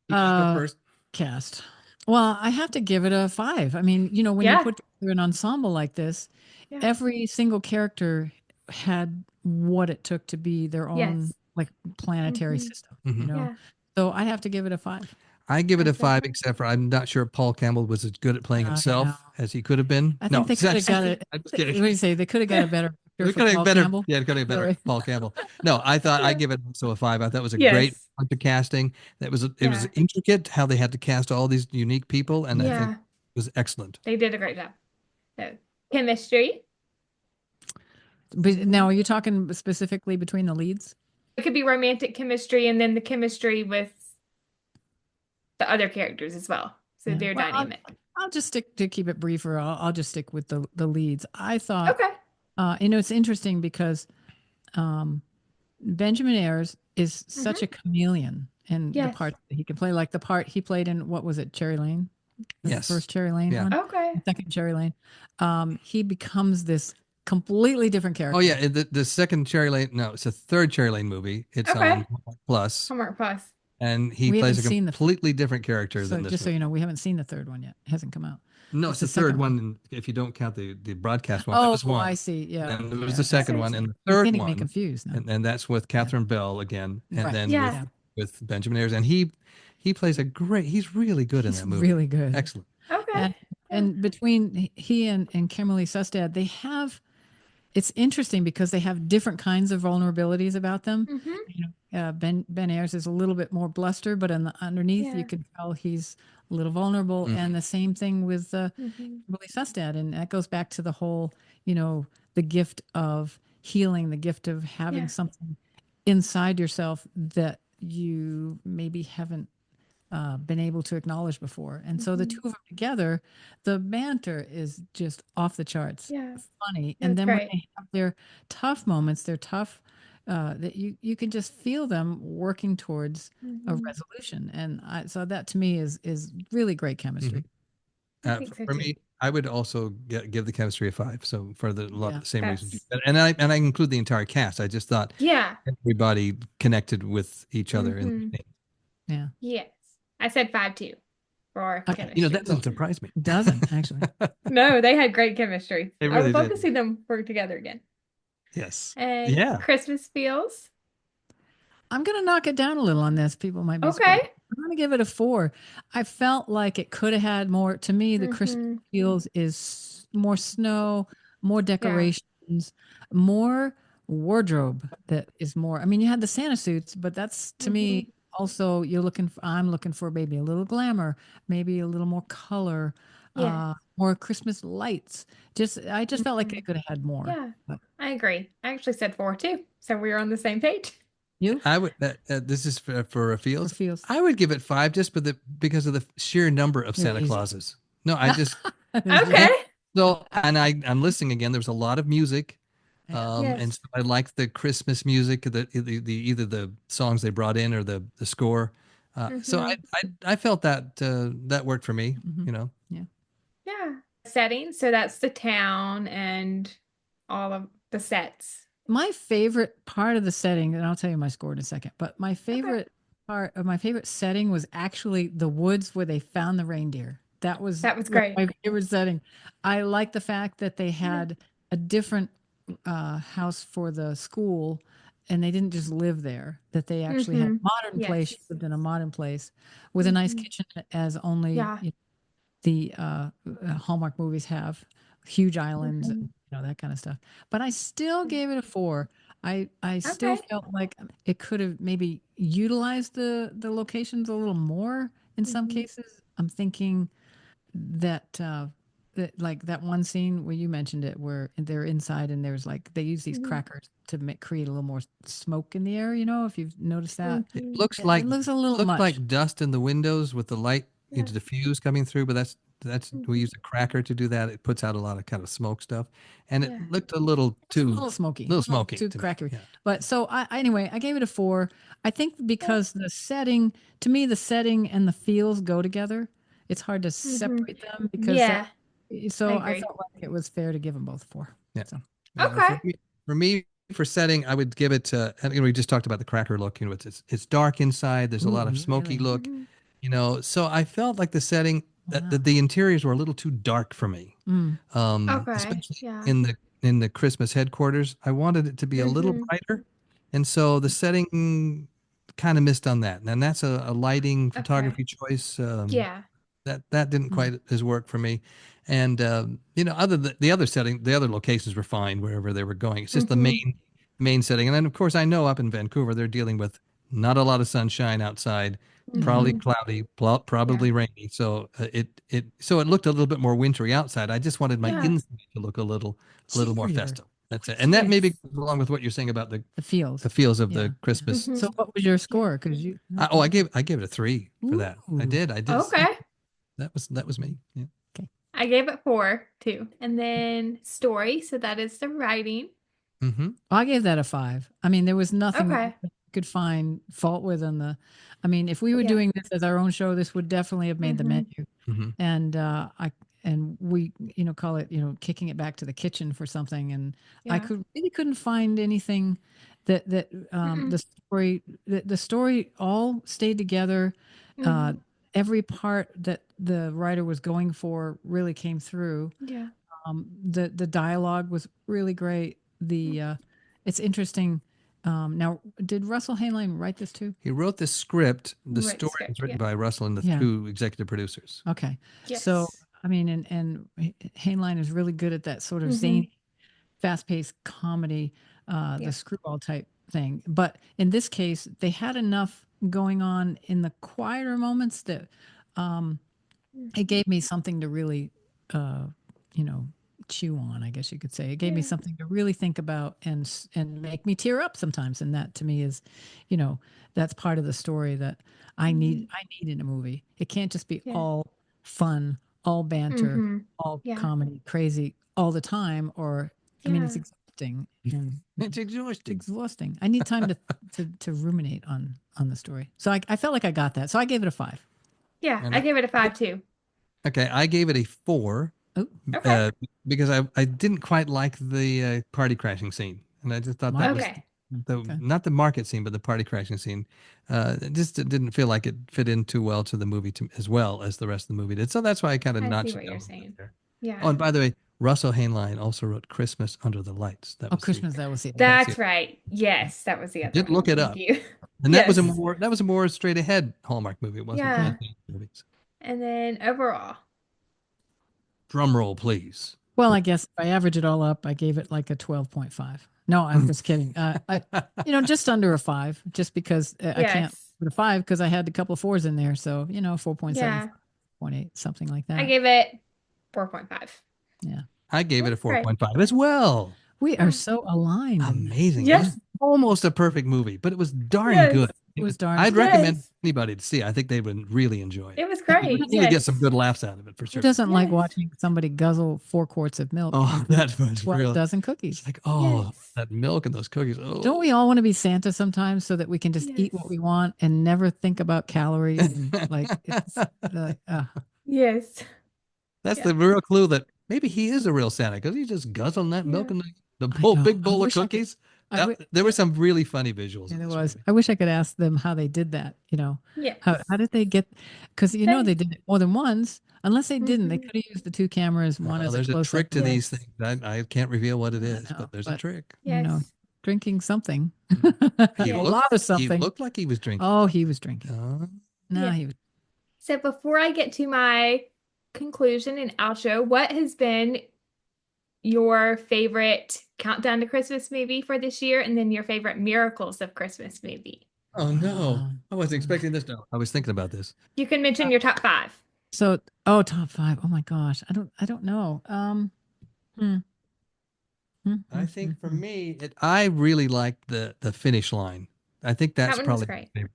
you can go Uh, first. Cast. Well, I have to give it a 5. I mean, when you Yeah. put together an ensemble like this, Yeah. every single character had what it took to be their own Yes. like planetary Mm-hmm. system, Hmm. Yeah. So I have to give it a 5. I give it a Awesome. 5, except for I'm not sure Paul Campbell was as good at playing I know. himself as he could have been. I No, think they could have got it. I'm just What kidding. do you say? They could have got a better actor We for could have Paul better, Campbell. yeah, could have better Really? Paul Campbell. No, I thought I Yeah. give it also a 5. I thought it was a great Yes. bunch of casting. It was Yeah. intricate how they had to cast all these unique people, and I think Yeah. it was excellent. They did a great job. So, chemistry. But now, are you talking specifically between the leads? It could be romantic chemistry and then the chemistry with the other characters as well. So Yeah. their Well, dynamic. I'll just stick to keep it briefer. I'll just stick with the leads. I thought, Okay. it's interesting because um, Benjamin Ayres is such Mm-hmm. a chameleon in the Yes. parts that he can play. Like the part he played in, what was it, Cherry Lane? The Yes. first Cherry Lane Yeah. one? Okay. The second Cherry Lane. He becomes this completely different character. Oh yeah, the second Cherry Lane. No, it's a third Cherry Lane movie. It's Okay. on Plus, Hallmark Plus. and he We plays haven't a seen completely different character So than this just so movie. you know, we haven't seen the third one yet. It hasn't come out. No, It's it's the the third second one. If you don't count the broadcast one, that Oh, was one. I see. Yeah. And there was Yeah. the second Okay. one, and the You're third getting me one, confused now. and that's with Catherine Bell again, and Right. then Yeah. with Benjamin Ayres, and he plays a great. He's really good in He's that movie. really good. Excellent. Okay. And Yeah. and between he and Kimberly Sustad, it's interesting because they have different kinds of vulnerabilities about them. Mm-hmm. Ben Ayres is a little bit more bluster, but underneath Yeah. you can tell he's a little vulnerable. Mhm. And the same thing with Mm-hmm. Kimberly Sustad, and that goes back to the whole, the gift of healing, the gift of having Yeah. something inside yourself that you maybe haven't been able to acknowledge before. And so the Mm-hmm. two of them together, the banter is just off the charts Yeah. funny. And That's then when great. they have their tough moments, they're tough, that you can just feel them working towards a Mm-hmm. resolution. And so that to me is really great chemistry. I think so For too. me, I would also give the chemistry a 5. So for the lot Yeah. the same reasons, That's and I include the entire cast. I just thought yeah. everybody connected with each other, and Yeah. Yes. I said 5 too for Okay. chemistry. that doesn't surprise me. It doesn't actually. No, they had great chemistry. They I really would love to did. see them work together again. Yes. And Yeah. Christmas feels. I'm going to knock it down a little on this. People might be Okay. surprised. I'm going to give it a 4. I felt like it could have had more. To me, the Christmas Mm-hmm. feels is more snow, more Yeah. decorations, more wardrobe that is more. I mean, you had the Santa suits, but that's to Mm-hmm. me also I'm looking for maybe a little glamour, maybe a little more color, Yeah. more Christmas lights. I just felt like Mm-hmm. it could have had more. Yeah. But I agree. I actually said 4 too. So we were on the same page. you I would. This is for for Fields. feels. I would give it 5 just because of the sheer number of They're Santa easy. Clauses. No, I just Okay. and so and I'm listening again. There was a lot of music, Yeah. and Yes. so I like the Christmas music, the either the songs they brought in or the score. So Mm-hmm. I felt that that worked for me. Hmm. You know, Yeah. Yeah. Setting. So that's the town and all of the sets. My favorite part of the setting, and I'll tell you my score in a second, but my Okay. favorite part of my favorite setting was actually the woods where they found the reindeer. That was That was great. my favorite setting. I like the fact that they Yeah. had a different house for the school and they didn't just live there, that they actually had Mm-hmm. a modern place. She Yes. lived in a modern place with a nice Mm-hmm. kitchen as only Yeah. the Hallmark movies have huge islands and Mm-hmm. that kind of stuff. But I still gave it a 4. I still Okay. felt like it could have maybe utilized the locations a little more in some Mm-hmm. cases. I'm thinking that that like that one scene where you mentioned it where they're inside and there's like they use these Mm-hmm. crackers to create a little more smoke in the air, if you've noticed that. it Mm-hmm. looks It looks a little much. dust in the windows with the light Yeah. into the fuse coming through, but that's we Mm-hmm. use a cracker to do that. It puts out a lot of kind of smoke stuff, and it Yeah. looked a little A too little smoky, little a little smoky too to me. crackery. Yeah. But so anyway, I gave it a 4. I think Okay. because the setting, to me, the setting and the feels go together. It's hard to Mm-hmm. separate them because Yeah. I so I agree. felt like it was fair to give them both 4. Yeah. So Okay. For me, for setting, I would give it. And, we just talked about the cracker look. It's dark inside. There's a lot of ooh, smoky really? look. Mm-hmm. So I felt like the setting Wow. the interiors were a little too dark for me. Mm. Okay. Especially Yeah. in the Christmas headquarters. I wanted it to be a little Mm-hmm. brighter, and so the setting kind of missed on that. And that's a lighting Okay. photography choice. Yeah. That didn't Mm. quite as work for me. And other the other setting, the other locations were fine wherever they were going. It's just the Mm-hmm. main setting. And then of course I know up in Vancouver they're dealing with not a lot of sunshine outside, probably Mm-hmm. Mm-hmm. cloudy, Yeah. probably rainy. So it looked a little bit more wintry outside. I just wanted my Yeah. inside to look a little more Cheerier. festive. That's it. And that maybe Yes. goes along with what you're saying about The feels. the feels of Yeah. the Yeah. Christmas Mm-hmm. So stuff. what was your Yeah. score? Because you. I gave it a 3 for that. Ooh. I did. Okay. That was me. Yeah. Okay. I gave it 4 too. And then story. So that is the writing. Mm-hmm. I gave that a 5. I mean, there was nothing Okay. you could find fault with on the. I mean, if we were Yeah. doing this as our own show, this would definitely have made the Mm-hmm. menu. Mm-hmm. And we call it kicking it back to the kitchen for something. And I Yeah. couldn't find anything that Mm-mm. the story all stayed together. Uh, Mm-hmm. every part that the writer was going for really came through. Yeah. The dialogue was really great. It's interesting. Now, did Russell Heinlein write this too? He wrote the script. The Right story was script. written Yeah. by Russell and the Yeah. 2 executive producers. Okay. So, Yes. I mean, and Heinlein is really good at that sort of Mm-hmm. zany, fast-paced comedy, the Yeah. screwball type thing. But in this case, they had enough going on in the quieter moments that um, it Mm-hmm. gave me something to really, uh, you know, chew on. I guess you could say it gave me Yeah. something to really think about and make me tear up sometimes. And that to me is, you know, that's part of the story that I Mm-hmm. need. I need in a movie. It can't just be Yeah. all fun, all banter, Mm-hmm. all Yeah. comedy, crazy all the time. Or I mean, it's Yeah. exhausting. And It's exhausting. exhausting. I need time to ruminate on the story. So I felt like I got that. So I gave it a 5. Yeah. And I gave it a 5 too. okay, I gave it a 4. Oh, Okay. Because I didn't quite like the party crashing scene, and I just thought that was Okay. not the market scene, but the party crashing scene. It just didn't feel like it fit in too well to the movie as well as the rest of the movie did. So that's why I kind of I see notched it what down a you're little bit saying. there. Oh, Yeah. and by the way, Russell Hainline also wrote Christmas Under the Lights. That oh, was the Christmas. That was the other. that's That's it. right. Yes, that was the other Did one. look it Thank up, you. and Yes. that was a more straight ahead Hallmark movie. It wasn't one Yeah. of the movies. And then overall. Drum roll, please. Well, I guess if I average it all up, I gave it like a 12.5. No, I'm just kidding. Just under a 5, just because I can't Yes. put a 5 because I had a couple of 4s in there. So, 4.7, Yeah. 0.8, something like that. I gave it 4.5. Yeah. I gave it a That's great. 4.5 as well. We are so aligned. Amazing. It was Yes. almost a perfect movie, but it was darn Yes. good. It was darn I'd good. recommend Yes. anybody to see it. I think they would really enjoy it. It was You great. would really get Yes. some good laughs out of it for Who sure. doesn't like Yes. watching somebody guzzle 4 quarts of milk Oh, and that was 12 real. dozen It's cookies? like, Yes. that milk and those cookies. Don't we Oh. all want to be Santa sometimes so that we can just eat what Yes. we want and never think about calories and it's like, Yes. That's Yeah. the real clue that maybe he is a real Santa because he's just guzzling that milk Yeah. and the I know. big I bowl of wish I could. cookies. I wi- There were some really funny visuals Yeah, in there this was. movie. I wish I could ask them how they did that. Yes. How did they get? Because they did it more than once. Unless they didn't, they Mhm. could have used the 2 cameras, one as a There's a close up. trick to these Yes. things. I can't reveal what it I is, know, but there's a but trick. Yes. drinking something, He a Yes. lot of he something. looked like he was drinking. Oh, he was drinking. No, Yeah. he was. So before I get to my conclusion and outro, what has been your favorite Countdown to Christmas movie for this year, and then your favorite Miracles of Christmas movie? Oh no, Uh, I wasn't expecting this. No, I was thinking about this. You can mention your top 5. so, top 5. Oh my gosh, I don't know. Hmm. I think for me, I really liked the finish line. I think That that's one was probably great. my favorite.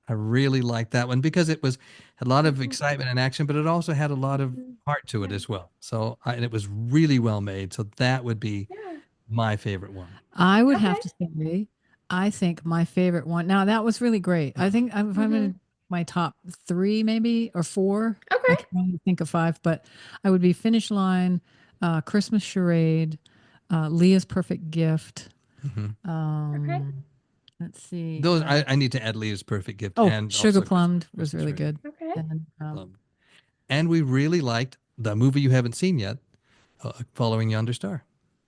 I really liked that one because it had a lot of Mhm. excitement and action, but it also had a lot of Mhm. heart to it Yeah. as well. So, and it was really well made. So that would be Yeah. my favorite one. I would Okay. have to say, I think my favorite one. Now that was really great. I think I'm in my top 3, maybe, or 4. I Okay. can only think of 5, but I would be Finish Line, Christmas Charade, Leah's Perfect Gift. Mhm. Okay. Let's see. Those I need to add Leah's Perfect Gift Oh, and Sugar also Plumbed was Christmas really Tree. good. Okay. And And we really liked the movie you haven't seen yet, Following Yonder Star.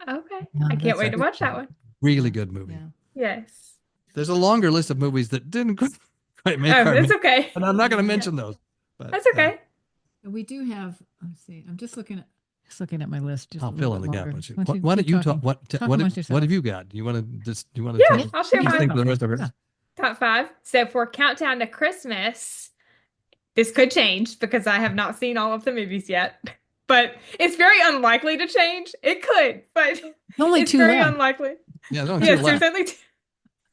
Okay. yeah, I can't that's wait to good. watch that one. Really good movie. Yeah. Yes. There's a longer list of movies that didn't quite make Oh, our it's list, okay. but I'm not going to mention those. But That's okay. We do have. Let's see. I'm just looking at my list. Just I'll a little fill in bit the gap. longer. Why don't you talk? Talking. Talk What amongst have yourselves. you got? Do you want to Yeah, tell I'll share you mine. think for the rest of us? Yeah. Top 5. So for Countdown to Christmas, this could change because I have not seen all of the movies yet. But it's very unlikely to change. It could, but Only it's 2 very left. unlikely. Yeah, there's only Yes, 2 there's left. only 2.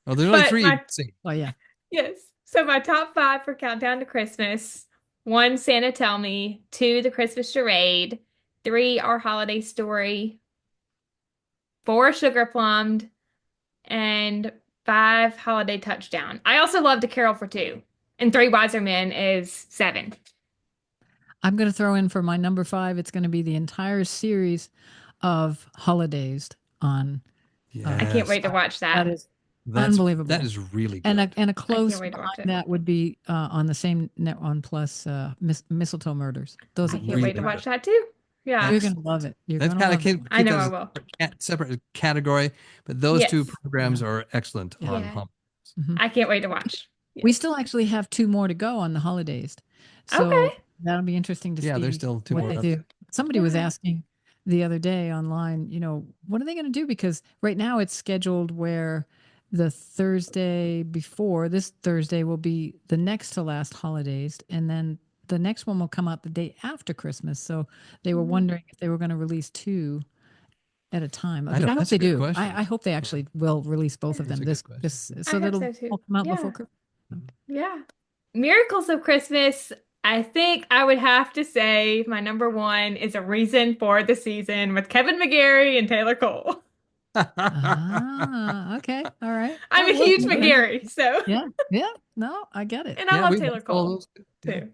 Oh, there's only But 3 my- you've seen. Oh yeah. Yes. So my top 5 for Countdown to Christmas: 1, Santa Tell Me; 2, The Christmas Charade; 3, Our Holiday Story; 4, Sugar Plumbed; and 5, Holiday Touchdown. I also loved A Carol for Two, and 3 Wiser Men is 7. I'm going to throw in for my number 5. It's going to be the entire series of holidays on. I can't wait to watch that. That is unbelievable. That is really good. And a close wait to watch behind it. that would be on the same net on Plus, Mistletoe Murders. Those I are can't wait to good. watch that too. Yeah. You're going to love it. You're That's going to kind of love it. keep I know those I will. separate category, but those 2 Yes. programs are excellent on Yeah. Hum. I can't wait to watch. We still actually have 2 more to go on the holidays. So Okay. that'll be interesting to see. Yeah, there's still 2 what more they left. do. Somebody was Yeah. asking the other day online, what are they going to do? Because right now it's scheduled where the Thursday before, this Thursday will be the next to last holidays, and then the next one will come out the day after Christmas. So they were wondering if they were going to release 2 at a time. I hope that's they a good do. question. I hope they actually will release both of That's them. a good This question. so I hope that'll so too. all come out Yeah. before Christmas. Yeah. Miracles of Christmas. I think I would have to say my number 1 is A Reason for the Season with Kevin McGarry and Taylor Cole. Okay. All right. I'm a huge McGarry, so Yeah. No, I get it. and I love we Taylor watched all Cole those. Yeah. too.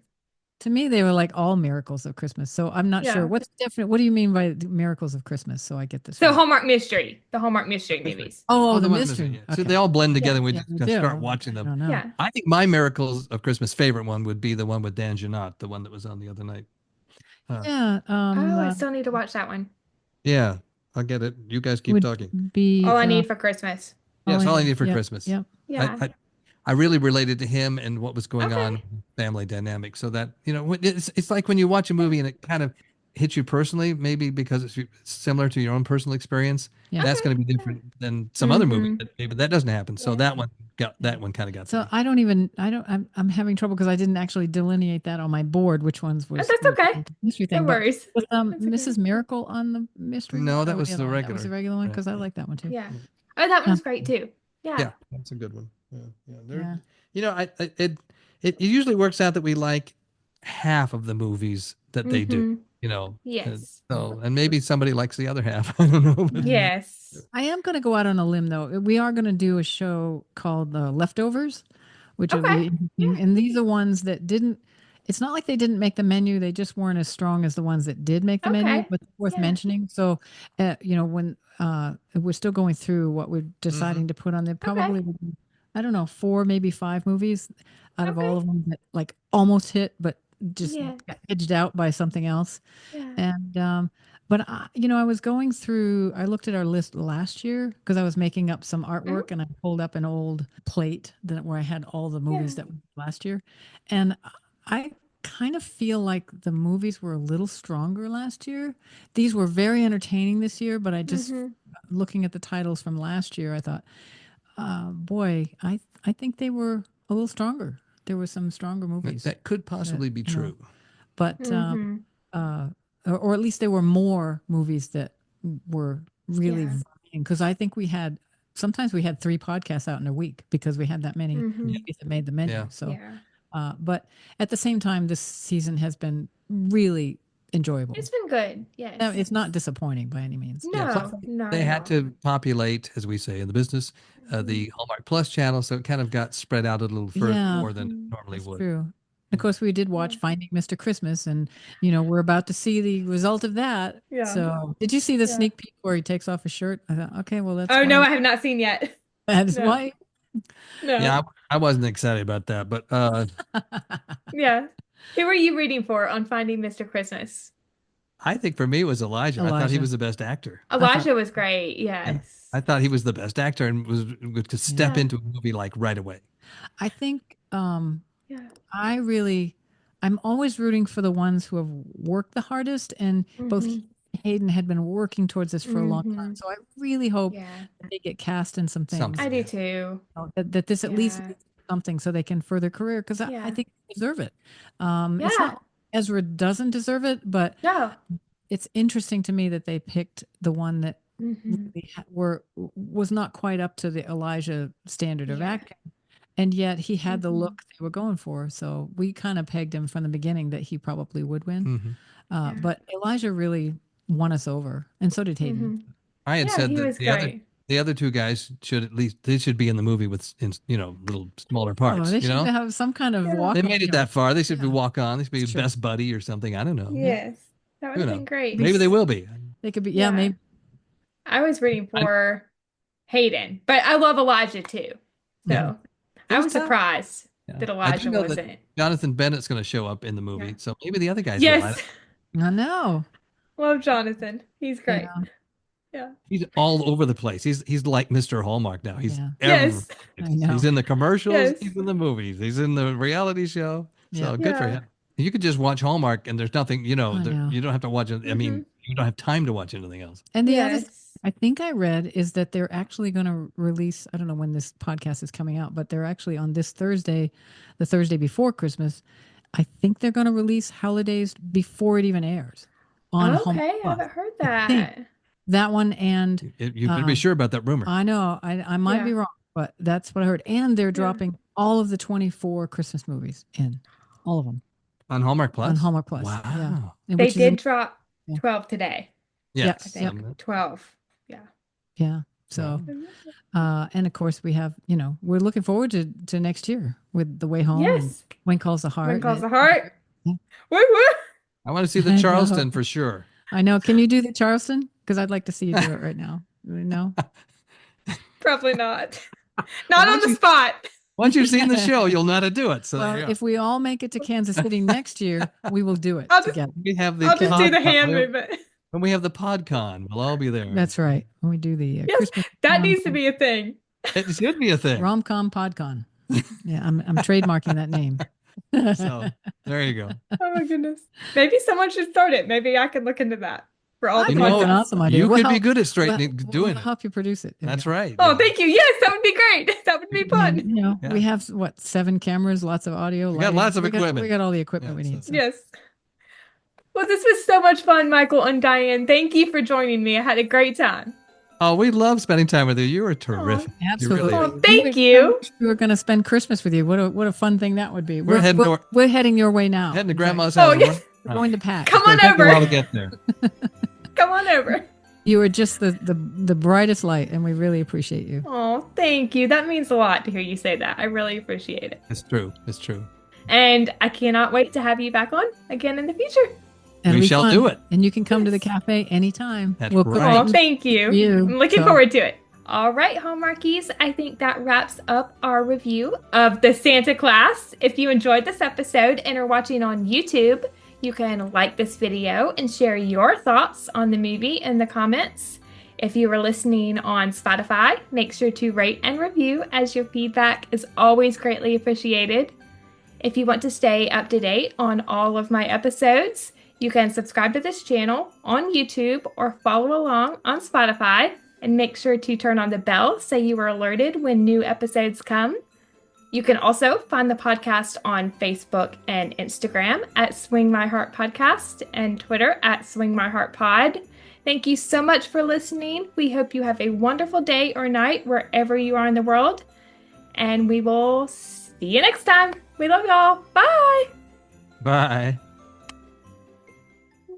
To me, they were like all miracles of Christmas. So I'm not sure what's different. What do you mean by miracles of Christmas? So I get this. So right. Hallmark Mystery, the Hallmark Mystery movies. Oh, the ones mystery. Yeah. Okay. So they all blend together. And we Yeah, just start watching them. I don't know. Yeah. I think my Miracles of Christmas favorite one would be the one with Dan Jeannotte, the one that was on the other night. Yeah. I still need to watch that one. Yeah, I'll get it. You guys keep would talking. be All I Need for Christmas. Yes, All I Need for Christmas. Yep. Yeah. I really related to him and what was going on in family dynamic. So that, it's like when you watch a movie and it kind of hits you personally, maybe because it's similar to your own personal experience. Yeah. That's going to be different than some other movie. Maybe that doesn't happen. So that one kind of got So to me. I'm having trouble because I didn't actually delineate that on my board, which ones was That's okay. mystery thing. No worries. Was Mrs. Miracle on the mystery? No, that one? was the regular. That was the regular one because I like that one too. Yeah. Oh, that one's great too. Yeah. That's a good one. It usually works out that we like half of the movies that they do, Yes. and maybe somebody likes the other half. I don't know. But. Yes. I am going to go out on a limb though. We are going to do a show called Leftovers, which will be interesting. And these are ones that didn't. It's not like they didn't make the menu; they just weren't as strong as the ones that did make the menu. But worth mentioning. So, when we're still going through what we're deciding to put on there, probably I don't know 4, maybe 5 movies out of all of them that like almost hit, but just got edged out by something else. Yeah. And but I was going through. I looked at our list last year because I was making up some artwork, and I pulled up an old plate where I had all the movies that were last year, and I kind of feel like the movies were a little stronger last year. These were very entertaining this year, but I just looking at the titles from last year, I thought, boy, I think they were a little stronger. There were some stronger movies. That could possibly be true. But or at least there were more movies that were really because I think sometimes we had 3 podcasts out in a week because we had that many movies that made the menu. Yeah. So but at the same time, this season has been really enjoyable. It's been good. Yes. No, it's not disappointing by any means. No. They had to populate, as we say in the business, the Hallmark Plus channel, so it kind of got spread out a little further more than it normally would. True. Of course, we did watch Finding Mr. Christmas, and we're about to see the result of that. Yeah. So, did you see the sneak peek where he takes off his shirt? I thought, okay, well, that's. Oh no, I have not seen yet. That's why. No. Yeah, I wasn't excited about that, but yeah. Who were you reading for on Finding Mr. Christmas? I think for me it was Elijah. I thought he was the best actor. Elijah was great. Yes. I thought he was the best actor and could step into a movie like right away. I think I'm always rooting for the ones who have worked the hardest, and both Hayden had been working towards this for a long time. So I really hope that they get cast in some things. I do too. That this at least leads to something so they can further career because I think they deserve it. It's not Ezra doesn't deserve it, but it's interesting to me that they picked the one that really was not quite up to the Elijah standard of acting. And yet he had the look they were going for. So we kind of pegged him from the beginning that he probably would win. But Elijah really won us over. And so did Hayden. I had said that the other 2 guys should be in the movie with, little smaller parts. They should have some kind of walk. They made it that far. They should be walk on. They should be best buddy or something. I don't know. Yes. That would have been great. Maybe they will be. They could be. Yeah, maybe. I was rooting for Hayden, but I love Elijah too. So I was surprised that Elijah wasn't. Jonathan Bennett's going to show up in the movie, so maybe the other guys. Yes, I know. Love Jonathan. He's great. Yeah. He's all over the place. He's like Mr. Hallmark now. He's yes. He's in the commercials. He's in the movies. He's in the reality show. So good for him. You could just watch Hallmark, and there's nothing. You don't have to watch it. I mean, you don't have time to watch anything else. And the other I think I read is that they're actually going to release, I don't know when this podcast is coming out, but they're actually on this Thursday, the Thursday before Christmas. I think they're going to release Holidays before it even airs. On I haven't heard that. That one, and you can be sure about that rumor. I know. I might be wrong, but that's what I heard. And they're dropping all of the 24 Christmas movies in. All of them. On Hallmark Plus? On Hallmark Plus. Wow. Yeah. They did drop 12 today. Yes. I think 12. Yeah. Yeah. So, and of course we have, we're looking forward to next year with The Way Home. Yes. When Calls the Heart. When Calls the Heart. Woo woo. I want to see the I know. Charleston for sure. I know. Can you do the Charleston? Because I'd like to see you do it right now. No? Probably not. Not on the spot. Once you've seen the show, you'll know how to do it. So well, if we all make it to Kansas City next year, we will do it together. We have I'll just do the hand movement. When we have the PodCon, we'll all be there. That's right. When we do the Christmas. That needs to be a thing. It should be a thing. Romcom PodCon. Yeah, I'm trademarking that name. So there you go. Oh my goodness. Maybe someone should start it. Maybe I can look into that. For all the an awesome idea. You could be good at straightening, doing it. We'll help you produce it. That's right. Oh, thank you. Yes, that would be great. That would be fun. We have 7 cameras, lots of audio. We got lots of equipment. We got all the equipment we need. So. Yes. Well, this was so much fun, Michael and Dianne. Thank you for joining me. I had a great time. Oh, we love spending time with you. You were terrific. Oh, absolutely. Really thank you. We were going to spend Christmas with you. What a fun thing that would be. We're heading your way now. Heading to Grandma's house. Oh, yes. We're going to pack. Come on over. Take a while to get there. Come on over. You are just the brightest light, and we really appreciate you. Oh, thank you. That means a lot to hear you say that. I really appreciate it. It's true. It's true. And I cannot wait to have you back on again in the future. We shall do it. And you can come to the cafe anytime. That's right. Oh, thank you. I'm looking forward to it. All right, Hallmarkies, I think that wraps up our review of the Santa Class. If you enjoyed this episode and are watching on YouTube, you can like this video and share your thoughts on the movie in the comments. If you are listening on Spotify, make sure to rate and review, as your feedback is always greatly appreciated. If you want to stay up to date on all of my episodes, you can subscribe to this channel on YouTube or follow along on Spotify, and make sure to turn on the bell so you are alerted when new episodes come. You can also find the podcast on Facebook and Instagram at Swing My Heart Podcast and Twitter at Swing My Heart Pod. Thank you so much for listening. We hope you have a wonderful day or night wherever you are in the world. And we will see you next time. We love y'all. Bye. Bye.